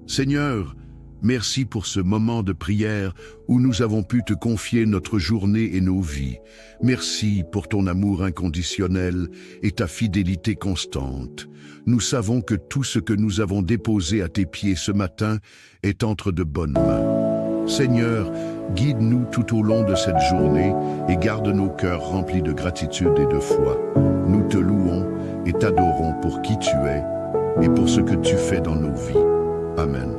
Seigneur, merci pour ce moment de prière où nous avons pu te confier notre journée et nos vies. Merci pour ton amour inconditionnel et ta fidélité constante. Nous savons que tout ce que nous avons déposé à tes pieds ce matin est entre de bonnes mains. Seigneur, guide-nous tout au long de cette journée et garde nos cœurs remplis de gratitude et de foi. Nous te louons et t'adorons pour qui tu es et pour ce que tu fais dans nos vies. Amen.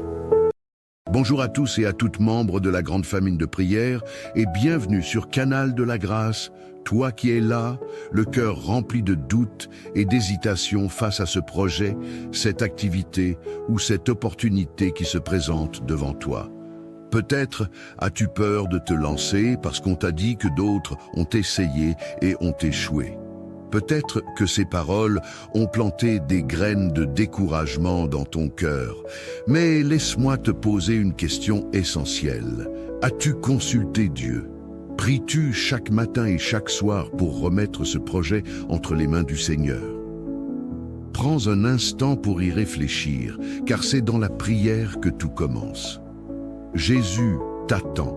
Bonjour à tous et à toutes membres de la grande famille de prière et bienvenue sur Canal de la Grâce, toi qui es là, le cœur rempli de doutes et d'hésitations face à ce projet, cette activité ou cette opportunité qui se présente devant toi. Peut-être as-tu peur de te lancer parce qu'on t'a dit que d'autres ont essayé et ont échoué. Peut-être que ces paroles ont planté des graines de découragement dans ton cœur. Mais laisse-moi te poser une question essentielle. As-tu consulté Dieu? Pries-tu chaque matin et chaque soir pour remettre ce projet entre les mains du Seigneur? Prends un instant pour y réfléchir, car c'est dans la prière que tout commence. Jésus t'attend,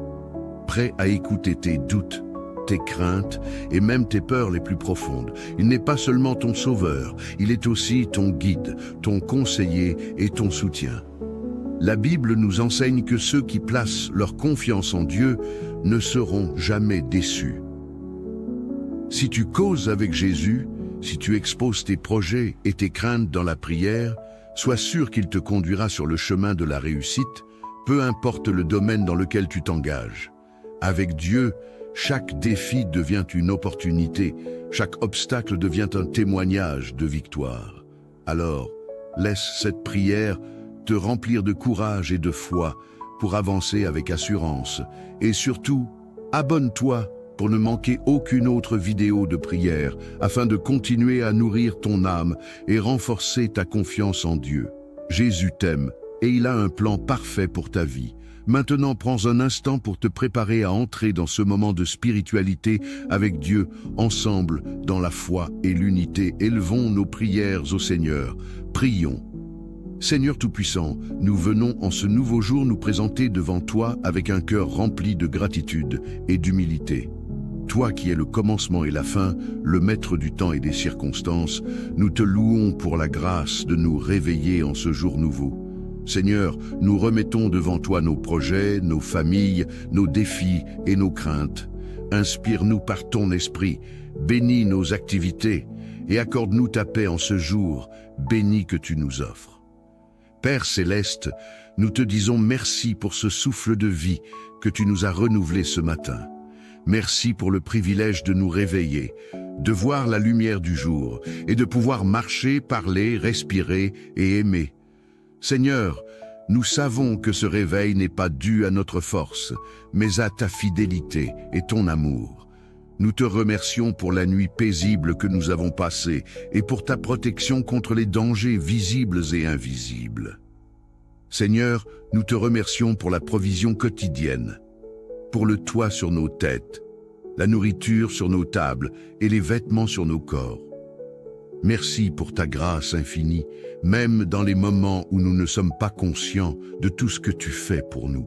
prêt à écouter tes doutes, tes craintes et même tes peurs les plus profondes. Il n'est pas seulement ton sauveur, il est aussi ton guide, ton conseiller et ton soutien. La Bible nous enseigne que ceux qui placent leur confiance en Dieu ne seront jamais déçus. Si tu causes avec Jésus, si tu exposes tes projets et tes craintes dans la prière, sois sûr qu'il te conduira sur le chemin de la réussite, peu importe le domaine dans lequel tu t'engages. Avec Dieu, chaque défi devient une opportunité, chaque obstacle devient un témoignage de victoire. Alors, laisse cette prière te remplir de courage et de foi pour avancer avec assurance. Et surtout, abonne-toi pour ne manquer aucune autre vidéo de prière afin de continuer à nourrir ton âme et renforcer ta confiance en Dieu. Jésus t'aime et il a un plan parfait pour ta vie. Maintenant, prends un instant pour te préparer à entrer dans ce moment de spiritualité avec Dieu, ensemble, dans la foi et l'unité. Élevons nos prières au Seigneur. Prions. Seigneur Tout-Puissant, nous venons en ce nouveau jour nous présenter devant toi avec un cœur rempli de gratitude et d'humilité. Toi qui es le commencement et la fin, le maître du temps et des circonstances, nous te louons pour la grâce de nous réveiller en ce jour nouveau. Seigneur, nous remettons devant toi nos projets, nos familles, nos défis et nos craintes. Inspire-nous par ton esprit, bénis nos activités et accorde-nous ta paix en ce jour béni que tu nous offres. Père céleste, nous te disons merci pour ce souffle de vie que tu nous as renouvelé ce matin. Merci pour le privilège de nous réveiller, de voir la lumière du jour et de pouvoir marcher, parler, respirer et aimer. Seigneur, nous savons que ce réveil n'est pas dû à notre force, mais à ta fidélité et ton amour. Nous te remercions pour la nuit paisible que nous avons passée et pour ta protection contre les dangers visibles et invisibles. Seigneur, nous te remercions pour la provision quotidienne, pour le toit sur nos têtes, la nourriture sur nos tables et les vêtements sur nos corps. Merci pour ta grâce infinie, même dans les moments où nous ne sommes pas conscients de tout ce que tu fais pour nous.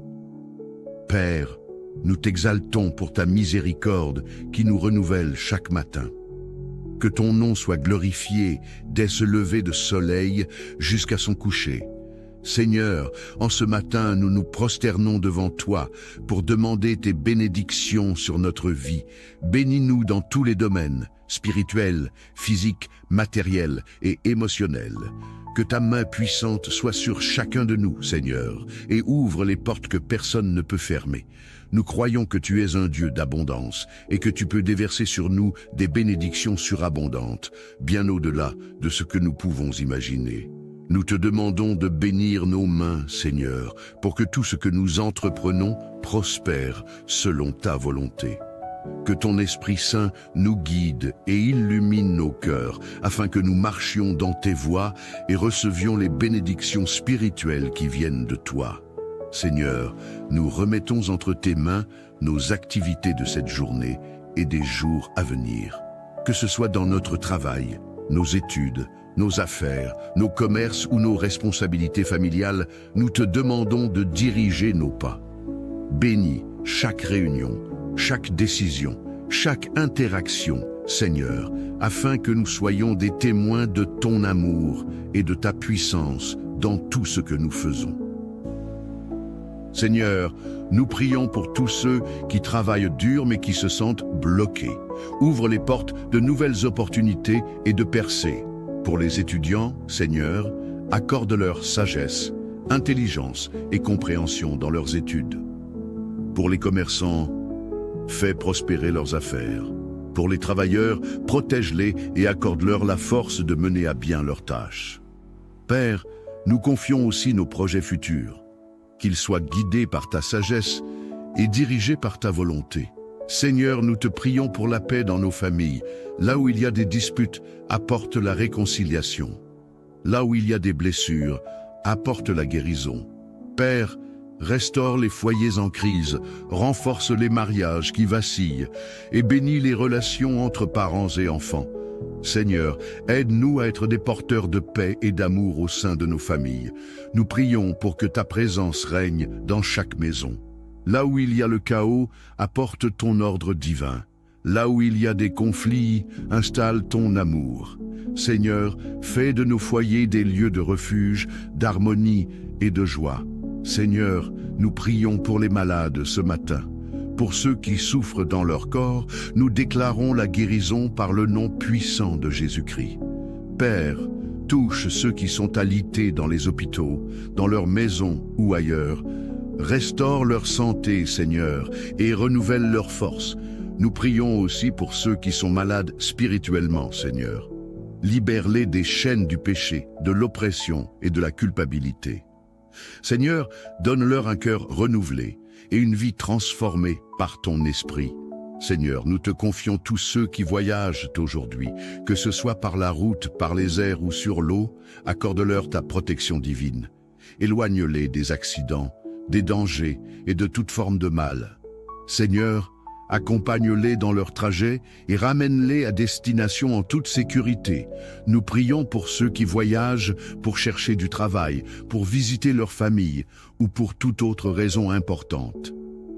Père, nous t'exaltons pour ta miséricorde qui nous renouvelle chaque matin. Que ton nom soit glorifié dès ce lever de soleil jusqu'à son coucher. Seigneur, en ce matin, nous nous prosternons devant toi pour demander tes bénédictions sur notre vie. Bénis-nous dans tous les domaines, spirituels, physiques, matériels et émotionnels. Que ta main puissante soit sur chacun de nous, Seigneur, et ouvre les portes que personne ne peut fermer. Nous croyons que tu es un Dieu d'abondance et que tu peux déverser sur nous des bénédictions surabondantes, bien au-delà de ce que nous pouvons imaginer. Nous te demandons de bénir nos mains, Seigneur, pour que tout ce que nous entreprenons prospère selon ta volonté. Que ton Esprit Saint nous guide et illumine nos cœurs, afin que nous marchions dans tes voies et recevions les bénédictions spirituelles qui viennent de toi. Seigneur, nous remettons entre tes mains nos activités de cette journée et des jours à venir. Que ce soit dans notre travail, nos études, nos affaires, nos commerces ou nos responsabilités familiales, nous te demandons de diriger nos pas. Bénis chaque réunion, chaque décision, chaque interaction, Seigneur, afin que nous soyons des témoins de ton amour et de ta puissance dans tout ce que nous faisons. Seigneur, nous prions pour tous ceux qui travaillent dur mais qui se sentent bloqués. Ouvre les portes de nouvelles opportunités et de percées. Pour les étudiants, Seigneur, accorde-leur sagesse, intelligence et compréhension dans leurs études. Pour les commerçants, fais prospérer leurs affaires. Pour les travailleurs, protège-les et accorde-leur la force de mener à bien leurs tâches. Père, nous confions aussi nos projets futurs, qu'ils soient guidés par ta sagesse et dirigés par ta volonté. Seigneur, nous te prions pour la paix dans nos familles. Là où il y a des disputes, apporte la réconciliation. Là où il y a des blessures, apporte la guérison. Père, restaure les foyers en crise, renforce les mariages qui vacillent et bénis les relations entre parents et enfants. Seigneur, aide-nous à être des porteurs de paix et d'amour au sein de nos familles. Nous prions pour que ta présence règne dans chaque maison. Là où il y a le chaos, apporte ton ordre divin. Là où il y a des conflits, installe ton amour. Seigneur, fais de nos foyers des lieux de refuge, d'harmonie et de joie. Seigneur, nous prions pour les malades ce matin. Pour ceux qui souffrent dans leur corps, nous déclarons la guérison par le nom puissant de Jésus-Christ. Père, touche ceux qui sont alités dans les hôpitaux, dans leurs maisons ou ailleurs. Restaure leur santé, Seigneur, et renouvelle leur force. Nous prions aussi pour ceux qui sont malades spirituellement, Seigneur. Libère-les des chaînes du péché, de l'oppression et de la culpabilité. Seigneur, donne-leur un cœur renouvelé et une vie transformée par ton esprit. Seigneur, nous te confions tous ceux qui voyagent aujourd'hui, que ce soit par la route, par les airs ou sur l'eau, accorde-leur ta protection divine. Éloigne-les des accidents, des dangers et de toute forme de mal. Seigneur, accompagne-les dans leur trajet et ramène-les à destination en toute sécurité. Nous prions pour ceux qui voyagent pour chercher du travail, pour visiter leur famille ou pour toute autre raison importante.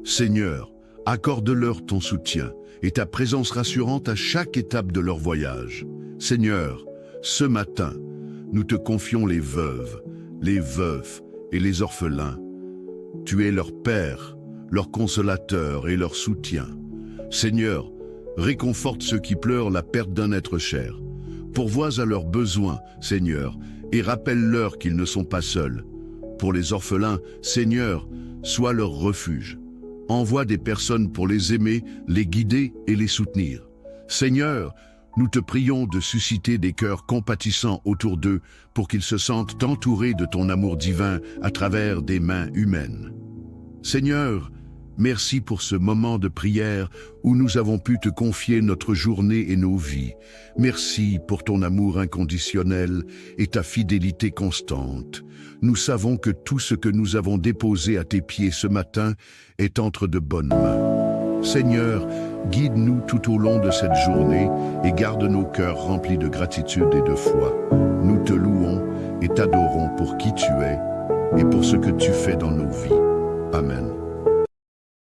Seigneur, accorde-leur ton soutien et ta présence rassurante à chaque étape de leur voyage. Seigneur, ce matin, nous te confions les veuves, les veufs et les orphelins. Tu es leur Père, leur consolateur et leur soutien. Seigneur, réconforte ceux qui pleurent la perte d'un être cher. Pourvois à leurs besoins, Seigneur, et rappelle-leur qu'ils ne sont pas seuls. Pour les orphelins, Seigneur, sois leur refuge. Envoie des personnes pour les aimer, les guider et les soutenir. Seigneur, nous te prions de susciter des cœurs compatissants autour d'eux pour qu'ils se sentent entourés de ton amour divin à travers des mains humaines. Seigneur, merci pour ce moment de prière où nous avons pu te confier notre journée et nos vies. Merci pour ton amour inconditionnel et ta fidélité constante. Nous savons que tout ce que nous avons déposé à tes pieds ce matin est entre de bonnes mains. Seigneur, guide-nous tout au long de cette journée et garde nos cœurs remplis de gratitude et de foi. Nous te louons et t'adorons pour qui tu es et pour ce que tu fais dans nos vies. Amen.